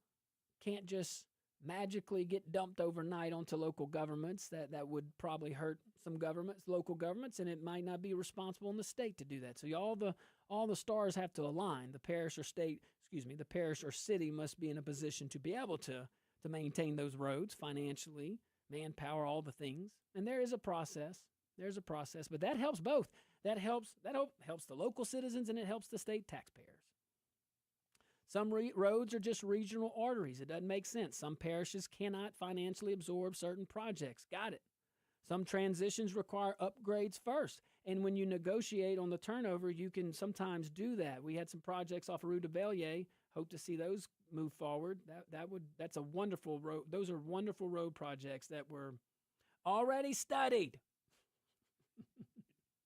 can't just magically get dumped overnight onto local governments. That would probably hurt some governments, local governments, and it might not be responsible in the state to do that. So all the stars have to align. The parish or city must be in a position to be able to maintain those roads financially, manpower, all the things. And there is a process. There's a process, but that helps both. That helps the local citizens and it helps the state taxpayers. Some roads are just regional arteries. It doesn't make sense. Some parishes cannot financially absorb certain projects. Got it. Some transitions require upgrades first. And when you negotiate on the turnover, you can sometimes do that. We had some projects off of Rue de Bellier. Hope to see those move forward. That's a wonderful road. Those are wonderful road projects that were already studied.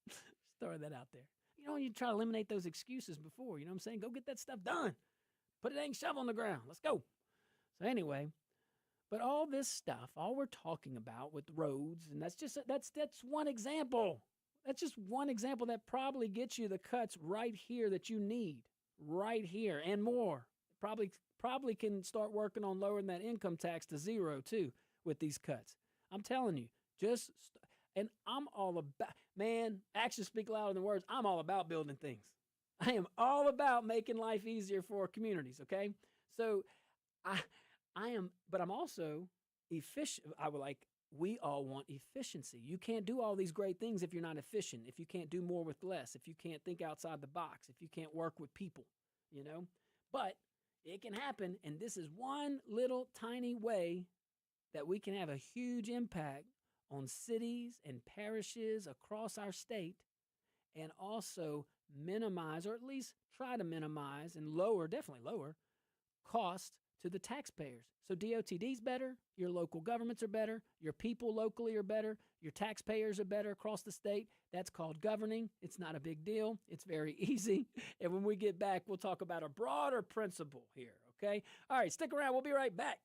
Just throwing that out there. You try to eliminate those excuses before. You know what I'm saying? Go get that stuff done. Put a dang shovel on the ground. Let's go. So anyway, but all this stuff, all we're talking about with roads, and that's one example. That's just one example that probably gets you the cuts right here that you need, right here, and more. Probably can start working on lowering that income tax to 0 too with these cuts. I'm telling you, and I'm all about, man, actions speak louder than words. I'm all about building things. I am all about making life easier for communities, okay? So I am, but I'm also efficient. We all want efficiency. You can't do all these great things if you're not efficient, if you can't do more with less, if you can't think outside the box, if you can't work with people, But it can happen, and this is one little tiny way that we can have a huge impact on cities and parishes across our state and also minimize, or at least try to minimize and definitely lower, cost to the taxpayers. So DOTD's better, your local governments are better, your people locally are better, Your taxpayers are better across the state. That's called governing. It's not a big deal. It's very easy. And when we get back, we'll talk about a broader principle here, okay? All right, stick around. We'll be right back.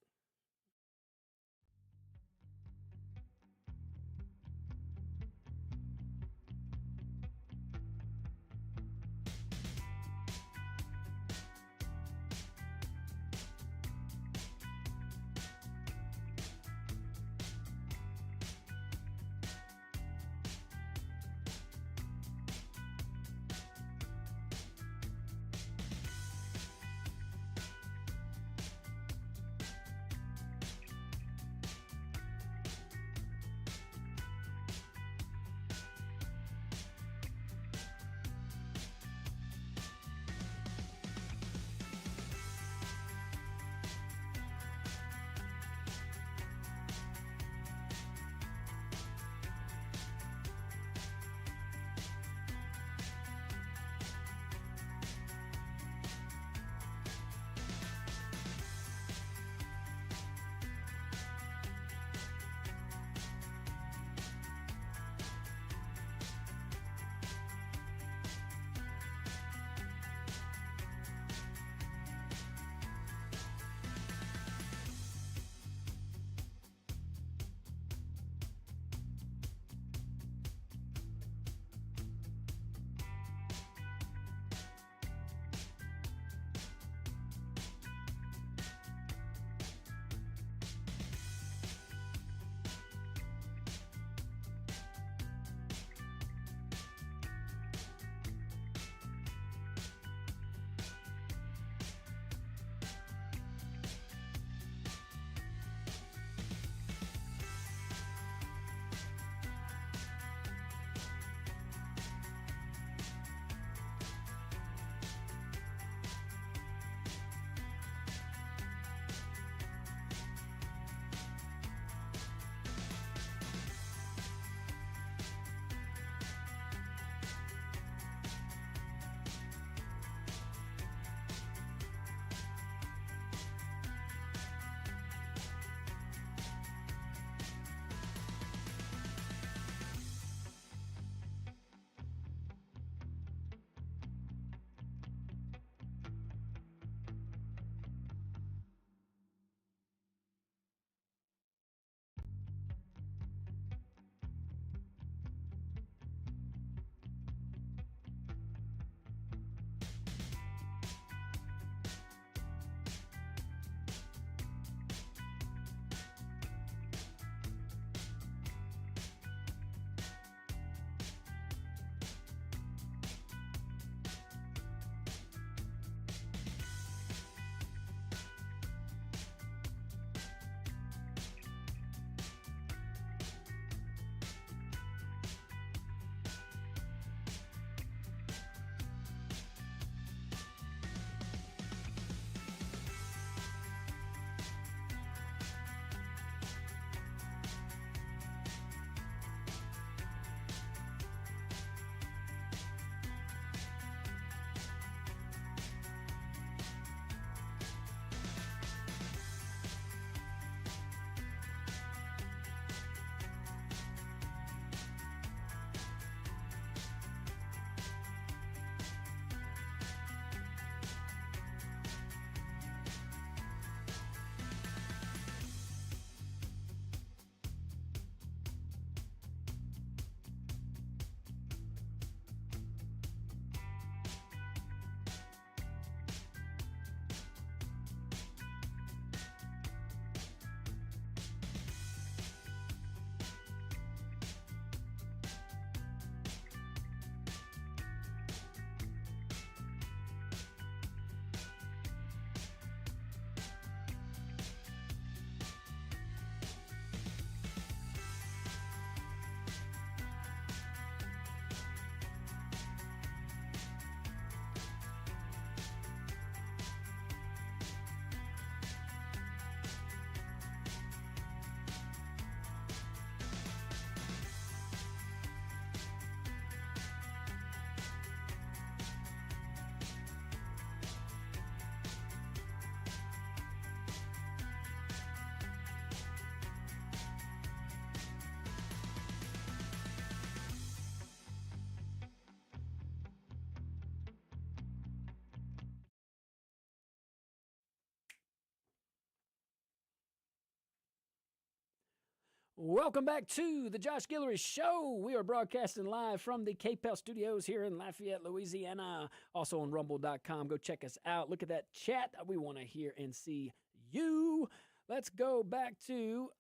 Welcome back to the Josh Guillory Show. We are broadcasting live from the KPEL studios here in Lafayette, Louisiana. Also on rumble.com. Go check us out. Look at that chat. We want to hear and see you. Let's go back to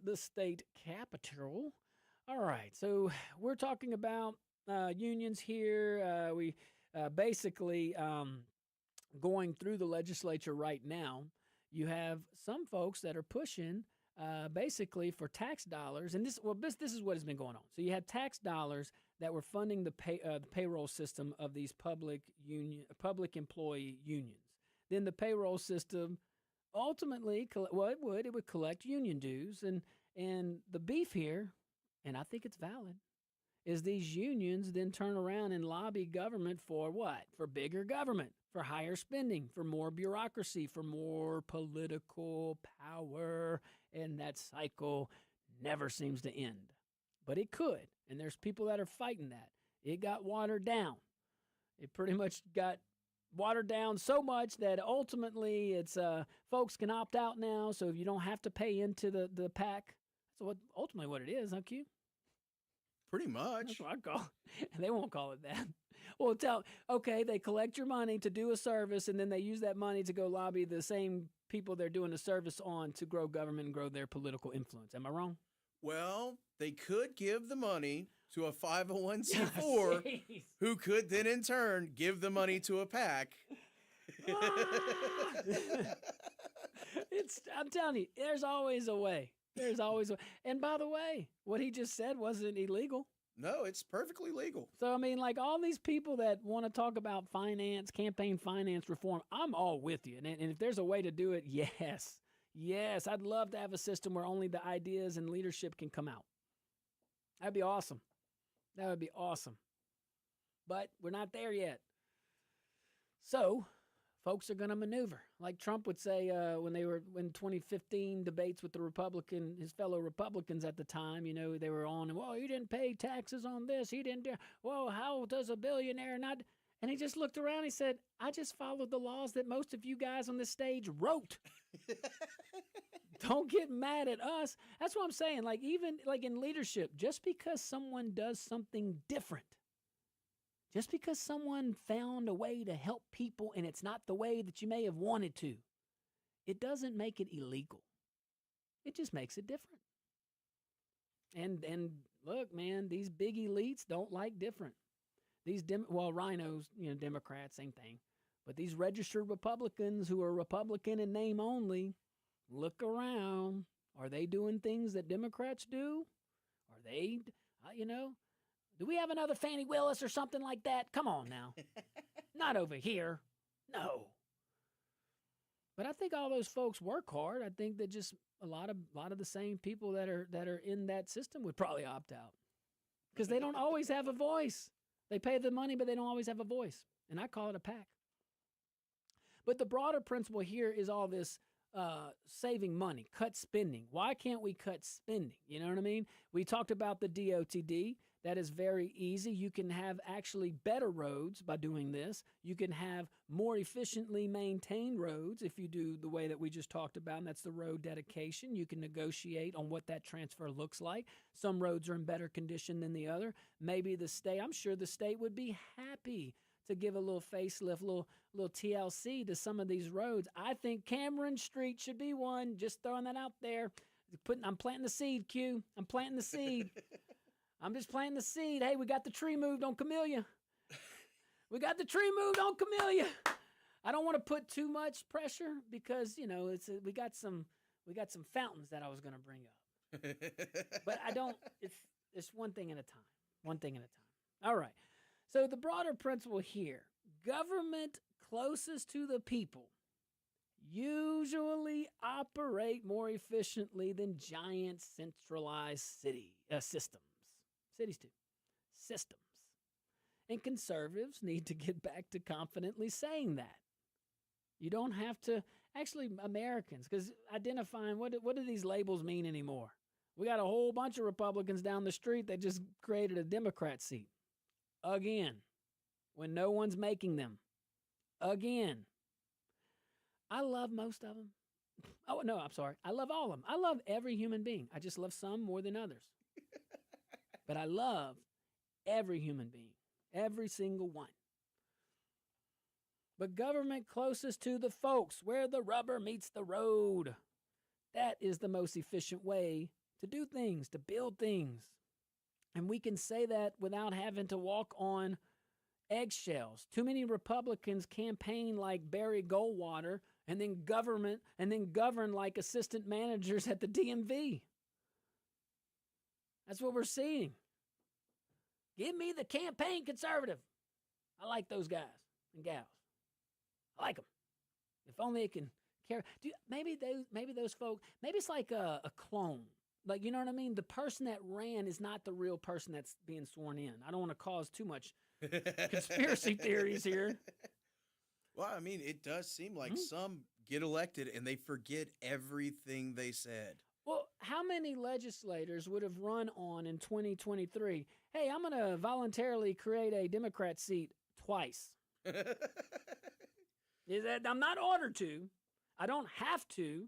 the state capitol. All right. So we're talking about unions here. We basically going through the legislature right now. You have some folks that are pushing basically for tax dollars, and this is what has been going on. So you had tax dollars that were funding the payroll system of these public employee unions. Then the payroll system ultimately, it would collect union dues, and the beef here, and I think it's valid, is these unions then turn around and lobby government for what? For bigger government, for higher spending, for more bureaucracy, for more political power, and that cycle never seems to end. But it could, and there's people that are fighting that. It got watered down. It pretty much got watered down so much that ultimately it's folks can opt out now, so you don't have to pay into the PAC. So ultimately what it is, huh, Q? Pretty much. That's what I call it. And they won't call it that. Well, they collect your money to do a service, and then they use that money to go lobby the same people they're doing the service on to grow government and grow their political influence. Am I wrong? Well, they could give the money to a 501c4 who could then in turn give the money to a PAC. I'm telling you, there's always a way. There's always a way. And by the way, what he just said wasn't illegal. No, it's perfectly legal. So, I mean, like all these people that want to talk about campaign finance reform, I'm all with you. And if there's a way to do it, yes. Yes, I'd love to have a system where only the ideas and leadership can come out. That'd be awesome. That would be awesome. But we're not there yet. So, folks are going to maneuver. Like Trump would say when 2015 debates with his fellow Republicans at the time, they were on, well, he didn't pay taxes on this. He didn't do, well, how does a billionaire not? And he just looked around and he said, I just followed the laws that most of you guys on this stage wrote. Don't get mad at us. That's what I'm saying. Like, even like in leadership, just because someone does something different, just because someone found a way to help people and it's not the way that you may have wanted to, it doesn't make it illegal. It just makes it different. And look, man, these big elites don't like different. These rhinos, Democrats, same thing. But these registered Republicans who are Republican in name only, look around. Are they doing things that Democrats do? Are they, do we have another Fannie Willis or something like that? Come on now. Not over here. No. But I think all those folks work hard. I think that just a lot of the same people that are in that system would probably opt out. Because they don't always have a voice. They pay the money, but they don't always have a voice. And I call it a PAC. But the broader principle here is all this saving money, cut spending. Why can't we cut spending? You know what I mean? We talked about the DOTD. That is very easy. You can have actually better roads by doing this. You can have more efficiently maintained roads if you do the way that we just talked about, and that's the road dedication. You can negotiate on what that transfer looks like. Some roads are in better condition than the other. Maybe I'm sure the state would be happy to give a little facelift, little TLC to some of these roads. I think Cameron Street should be one. Just throwing that out there. I'm planting the seed, Q. I'm planting the seed. I'm just planting the seed. Hey, we got the tree moved on Camellia. We got the tree moved on Camellia. I don't want to put too much pressure because, we got some fountains that I was going to bring up. But I don't, it's one thing at a time. One thing at a time. All right. So the broader principle here, government closest to the people usually operate more efficiently than giant centralized systems. Cities do. Systems. And conservatives need to get back to confidently saying that. You don't have to, actually Americans, because identifying, what do these labels mean anymore? We got a whole bunch of Republicans down the street that just created a Democrat seat. Again. When no one's making them. Again. I love most of them. Oh, no, I'm sorry. I love all of them. I love every human being. I just love some more than others. But I love every human being, every single one. But government closest to the folks, where the rubber meets the road. That is the most efficient way to do things, to build things. And we can say that without having to walk on eggshells. Too many Republicans campaign like Barry Goldwater and then govern like assistant managers at the DMV. That's what we're seeing. Give me the campaign conservative. I like those guys and gals. I like them. If only it can carry. Maybe those folks. Maybe it's like a clone. Like, you know what I mean? The person that ran is not the real person that's being sworn in. I don't want to cause too much conspiracy theories here. Well, I mean, it does seem like some get elected and they forget everything they said. Well, how many legislators would have run on in 2023? Hey, I'm going to voluntarily create a Democrat seat twice. I'm not ordered to. I don't have to,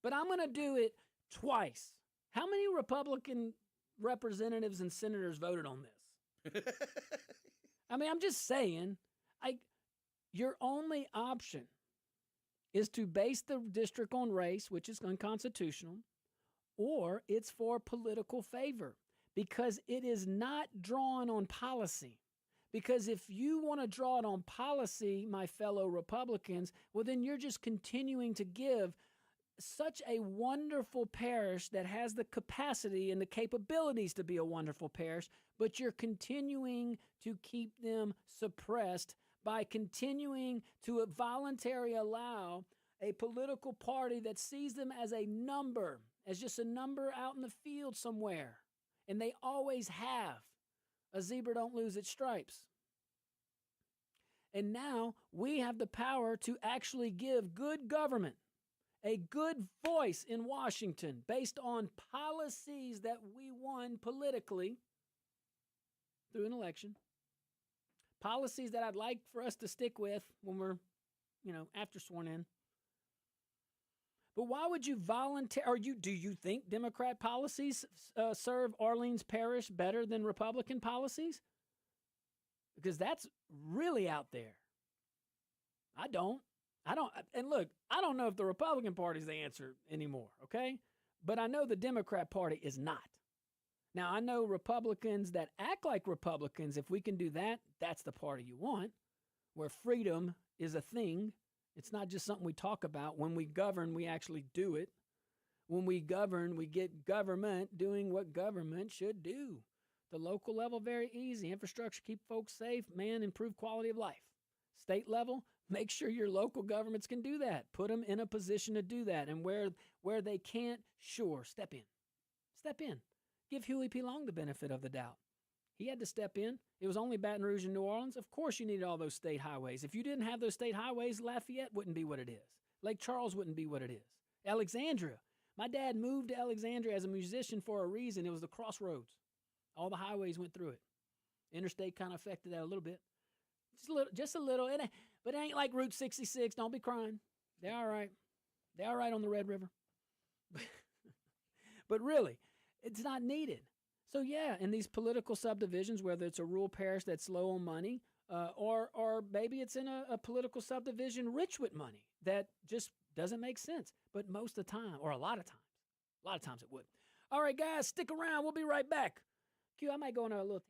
but I'm going to do it twice. How many Republican representatives and senators voted on this? I mean, I'm just saying, your only option is to base the district on race, which is unconstitutional, or it's for political favor, because it is not drawn on policy. Because if you want to draw it on policy, my fellow Republicans, well, then you're just continuing to give such a wonderful parish that has the capacity and the capabilities to be a wonderful parish, but you're continuing to keep them suppressed by continuing to voluntarily allow a political party that sees them as a number, as just a number out in the field somewhere. And they always have. A zebra don't lose its stripes. And now we have the power to actually give good government a good voice in Washington based on policies that we won politically through an election. Policies that I'd like for us to stick with when we're, after sworn in. But why would you volunteer? Or do you think Democrat policies serve Orleans Parish better than Republican policies? Because that's really out there. I don't. And look, I don't know if the Republican Party is the answer anymore, okay? But I know the Democrat Party is not. Now, I know Republicans that act like Republicans. If we can do that, that's the party you want, where freedom is a thing. It's not just something we talk about. When we govern, we actually do it. When we govern, we get government doing what government should do. The local level, very easy. Infrastructure, keep folks safe, improve quality of life. State level, make sure your local governments can do that. Put them in a position to do that. And where they can't, sure, step in. Step in. Give Huey P. Long the benefit of the doubt. He had to step in. It was only Baton Rouge and New Orleans. Of course you needed all those state highways. If you didn't have those state highways, Lafayette wouldn't be what it is. Lake Charles wouldn't be what it is. Alexandria. My dad moved to Alexandria as a musician for a reason. It was the crossroads. All the highways went through it. Interstate kind of affected that a little bit. Just a little. But it ain't like Route 66. Don't be crying. They're all right. They're all right on the Red River. But really, it's not needed. So yeah, in these political subdivisions, whether it's a rural parish that's low on money, or maybe it's in a political subdivision rich with money that just doesn't make sense. But most of the time, or a lot of times it would. All right, guys, stick around. We'll be right back. Q, I might go on a little...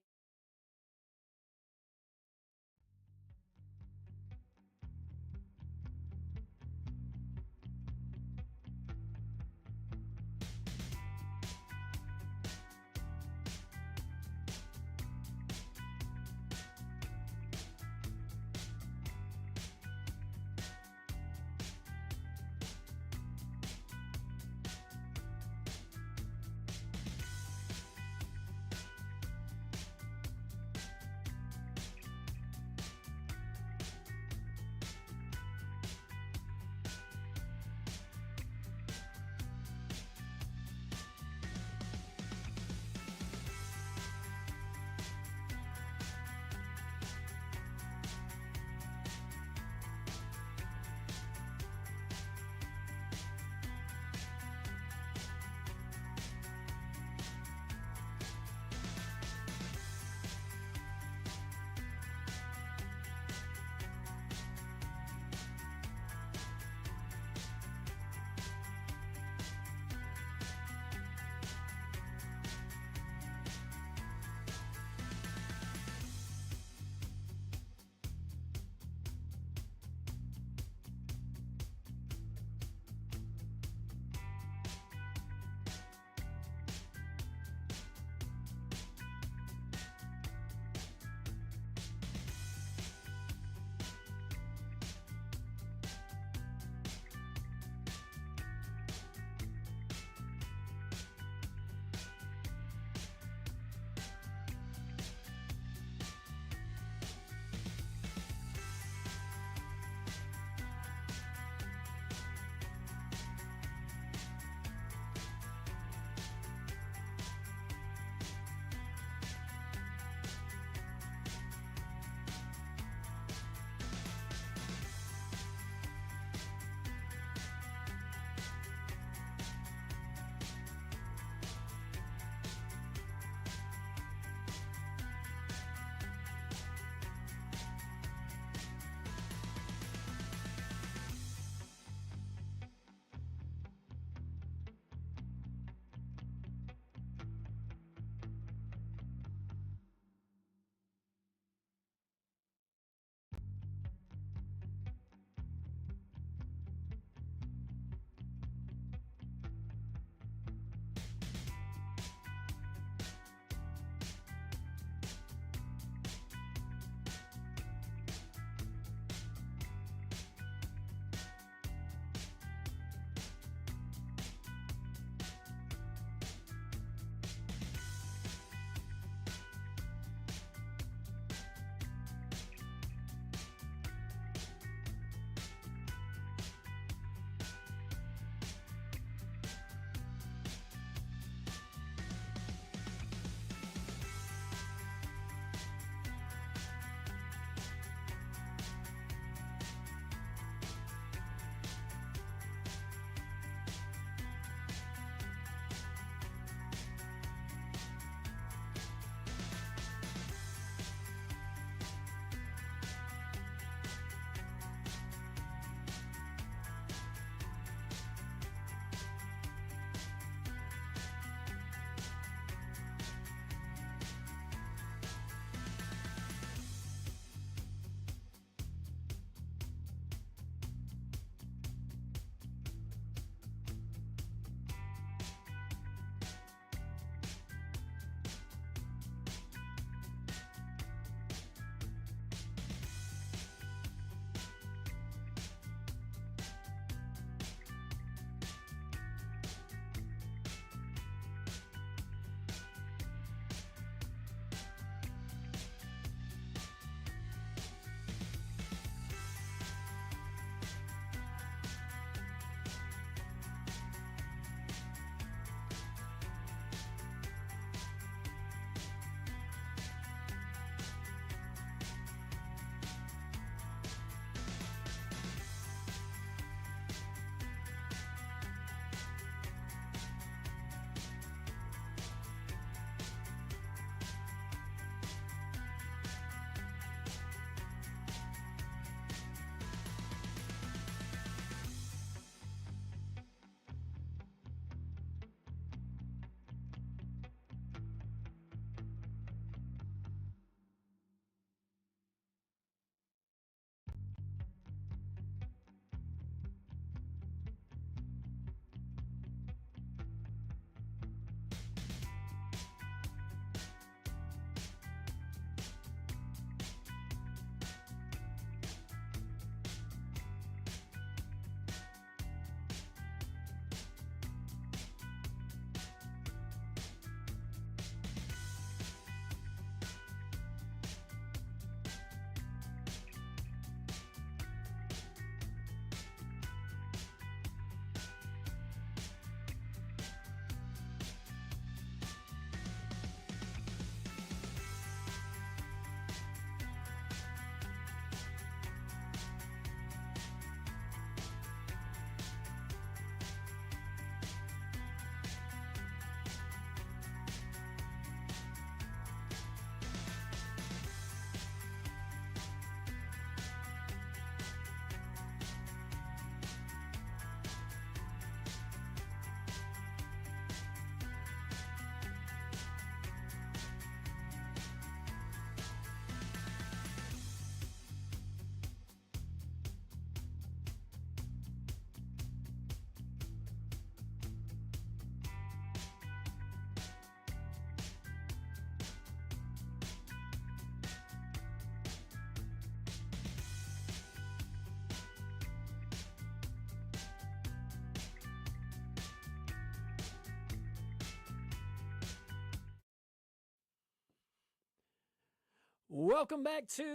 Welcome back to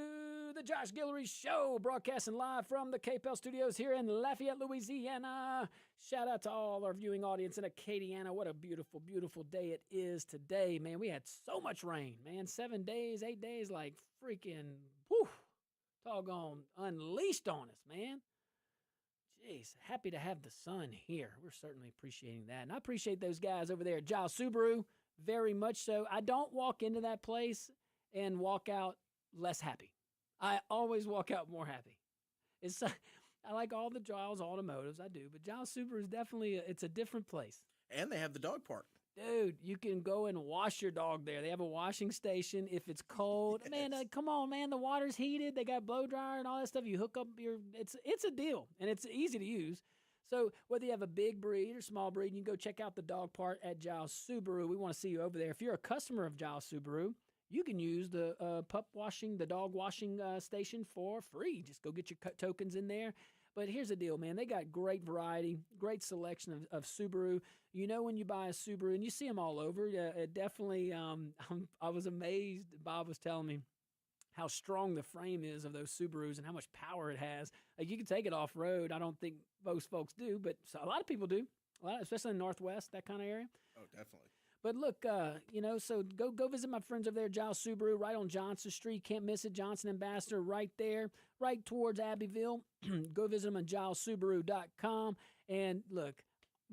the Josh Guillory Show, broadcasting live from the KPEL studios here in Lafayette, Louisiana. Shout out to all our viewing audience in Acadiana. What a beautiful, beautiful day it is today, man. We had so much rain, man. 7 days, 8 days, like freaking, whew, doggone unleashed on us, man. Jeez, happy to have the sun here. We're certainly appreciating that. And I appreciate those guys over there at Giles Subaru very much so. I don't walk into that place and walk out less happy. I always walk out more happy. I like all the Giles Automotives, I do, but Giles Subaru is definitely, it's a different place. And they have the dog park. Dude, you can go and wash your dog there. They have a washing station if it's cold. Yes. Man, come on, man. The water's heated. They got blow dryer and all that stuff. You hook up it's a deal, and it's easy to use. So whether you have a big breed or small breed, you can go check out the dog park at Giles Subaru. We want to see you over there. If you're a customer of Giles Subaru, you can use the the dog washing station for free. Just go get your tokens in there. But here's the deal, man. They got great variety, great selection of Subaru. You know when you buy a Subaru, and you see them all over, it definitely, I was amazed. Bob was telling me how strong the frame is of those Subarus and how much power it has. Like, you can take it off-road. I don't think most folks do, but a lot of people do, especially in the Northwest, that kind of area. Oh, definitely. But look, so go visit my friends over there, Giles Subaru, right on Johnson Street. Can't miss it. Johnson Ambassador right there, right towards Abbeville. Go visit them on GilesSubaru.com. And look,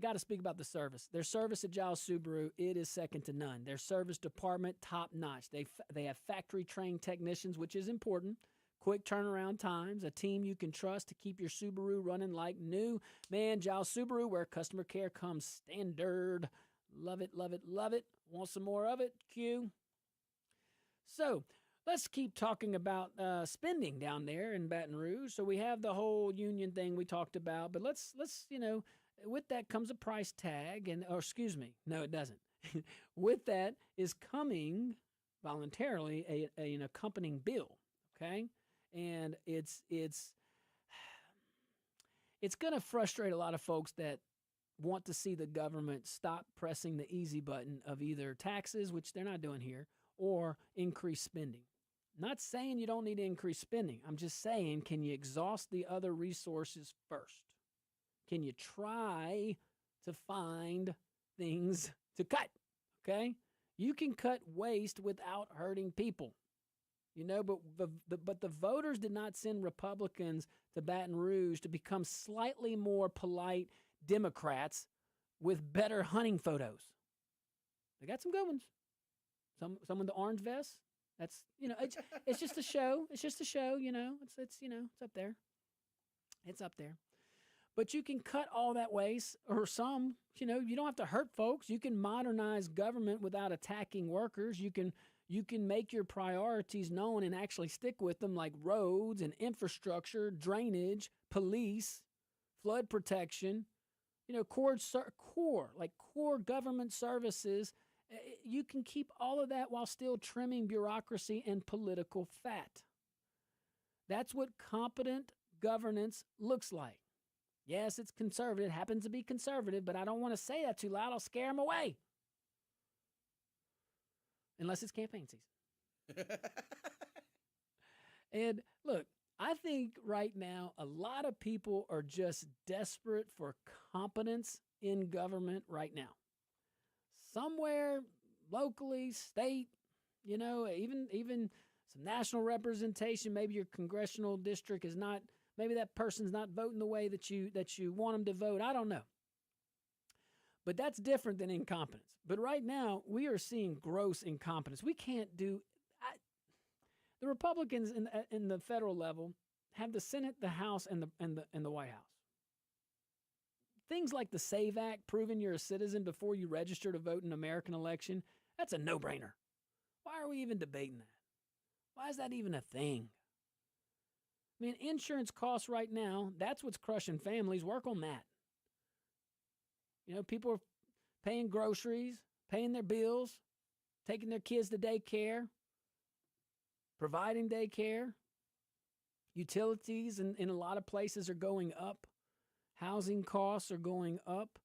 got to speak about the service. Their service at Giles Subaru, it is second to none. Their service department, top notch. They have factory-trained technicians, which is important. Quick turnaround times, a team you can trust to keep your Subaru running like new. Man, Giles Subaru, where customer care comes standard. Love it, love it, love it. Want some more of it? Q. So let's keep talking about spending down there in Baton Rouge. So we have the whole union thing we talked about, but let's with that comes a price tag, no, it doesn't. With that is coming voluntarily an accompanying bill, okay? And it's going to frustrate a lot of folks that want to see the government stop pressing the easy button of either taxes, which they're not doing here, or increase spending. Not saying you don't need to increase spending. I'm just saying, can you exhaust the other resources first? Can you try to find things to cut? Okay? You can cut waste without hurting people. But the voters did not send Republicans to Baton Rouge to become slightly more polite Democrats with better hunting photos. They got some good ones. Some with the orange vest. That's it's just a show. It's just a show. It's up there. It's up there. But you can cut all that waste, or some. You don't have to hurt folks. You can modernize government without attacking workers. You can make your priorities known and actually stick with them, like roads and infrastructure, drainage, police, flood protection. Core government services. You can keep all of that while still trimming bureaucracy and political fat. That's what competent governance looks like. Yes, it's conservative. It happens to be conservative, but I don't want to say that too loud. I'll scare them away. Unless it's campaign season. And look, I think right now a lot of people are just desperate for competence in government right now. Somewhere locally, state, even some national representation. Maybe your congressional district is not, maybe that person's not voting the way that you want them to vote. I don't know. But that's different than incompetence. But right now, we are seeing gross incompetence. We can't do. The Republicans in the federal level have the Senate, the House, and the White House. Things like the SAVE Act, proving you're a citizen before you register to vote in an American election, that's a no-brainer. Why are we even debating that? Why is that even a thing? I mean, insurance costs right now, that's what's crushing families. Work on that. People are paying groceries, paying their bills, taking their kids to daycare, providing daycare. Utilities in a lot of places are going up. Housing costs are going up.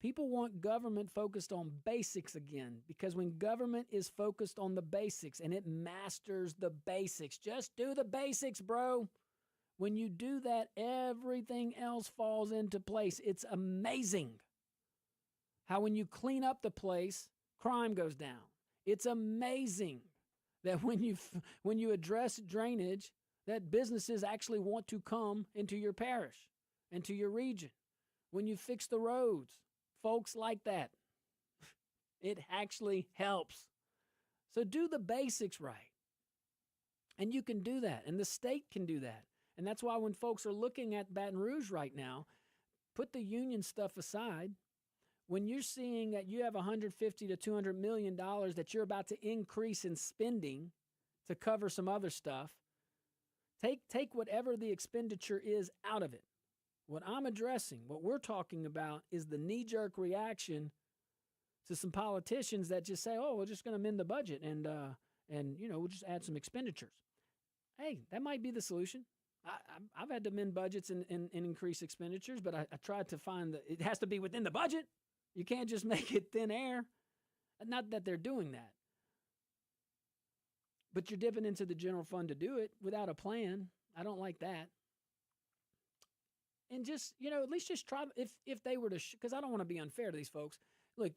People want government focused on basics again, because when government is focused on the basics and it masters the basics, just do the basics, bro. When you do that, everything else falls into place. It's amazing how when you clean up the place, crime goes down. It's amazing that when you address drainage, that businesses actually want to come into your parish, into your region. When you fix the roads, folks like that. It actually helps. So do the basics right. And you can do that, and the state can do that. And that's why when folks are looking at Baton Rouge right now, put the union stuff aside. When you're seeing that you have $150 to $200 million that you're about to increase in spending to cover some other stuff, take whatever the expenditure is out of it. What I'm addressing, what we're talking about, is the knee-jerk reaction to some politicians that just say, "Oh, we're just going to amend the budget and we'll just add some expenditures." Hey, that might be the solution. I've had to amend budgets and increase expenditures, but I tried to find that it has to be within the budget. You can't just make it thin air. Not that they're doing that. But you're dipping into the general fund to do it without a plan. I don't like that. And just, at least just try, if they were to, because I don't want to be unfair to these folks. Look,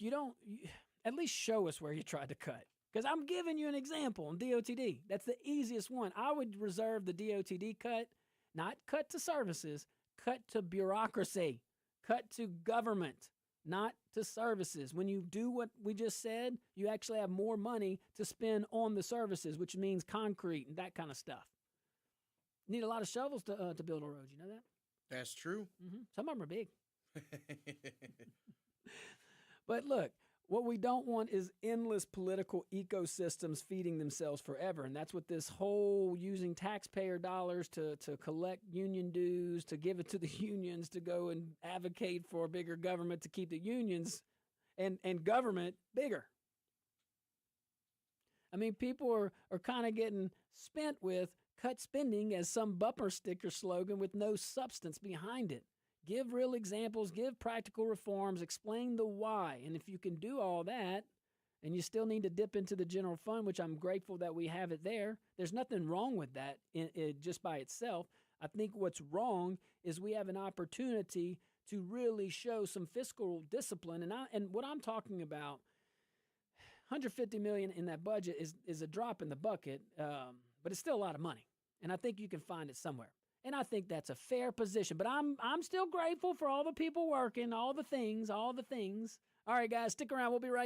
at least show us where you tried to cut. Because I'm giving you an example on DOTD. That's the easiest one. I would reserve the DOTD cut, not cut to services, cut to bureaucracy, cut to government, not to services. When you do what we just said, you actually have more money to spend on the services, which means concrete and that kind of stuff. You need a lot of shovels to build a road. You know that? That's true. Mm-hmm. Some of them are big. But look, what we don't want is endless political ecosystems feeding themselves forever. And that's what this whole using taxpayer dollars to collect union dues, to give it to the unions, to go and advocate for bigger government to keep the unions and government bigger. I mean, people are kind of getting spent with cut spending as some bumper sticker slogan with no substance behind it. Give real examples, give practical reforms, explain the why. And if you can do all that, and you still need to dip into the general fund, which I'm grateful that we have it there, there's nothing wrong with that just by itself. I think what's wrong is we have an opportunity to really show some fiscal discipline. And what I'm talking about, $150 million in that budget is a drop in the bucket, but it's still a lot of money. And I think you can find it somewhere. And I think that's a fair position. But I'm still grateful for all the people working, all the things. All right, guys, stick around. We'll be right back.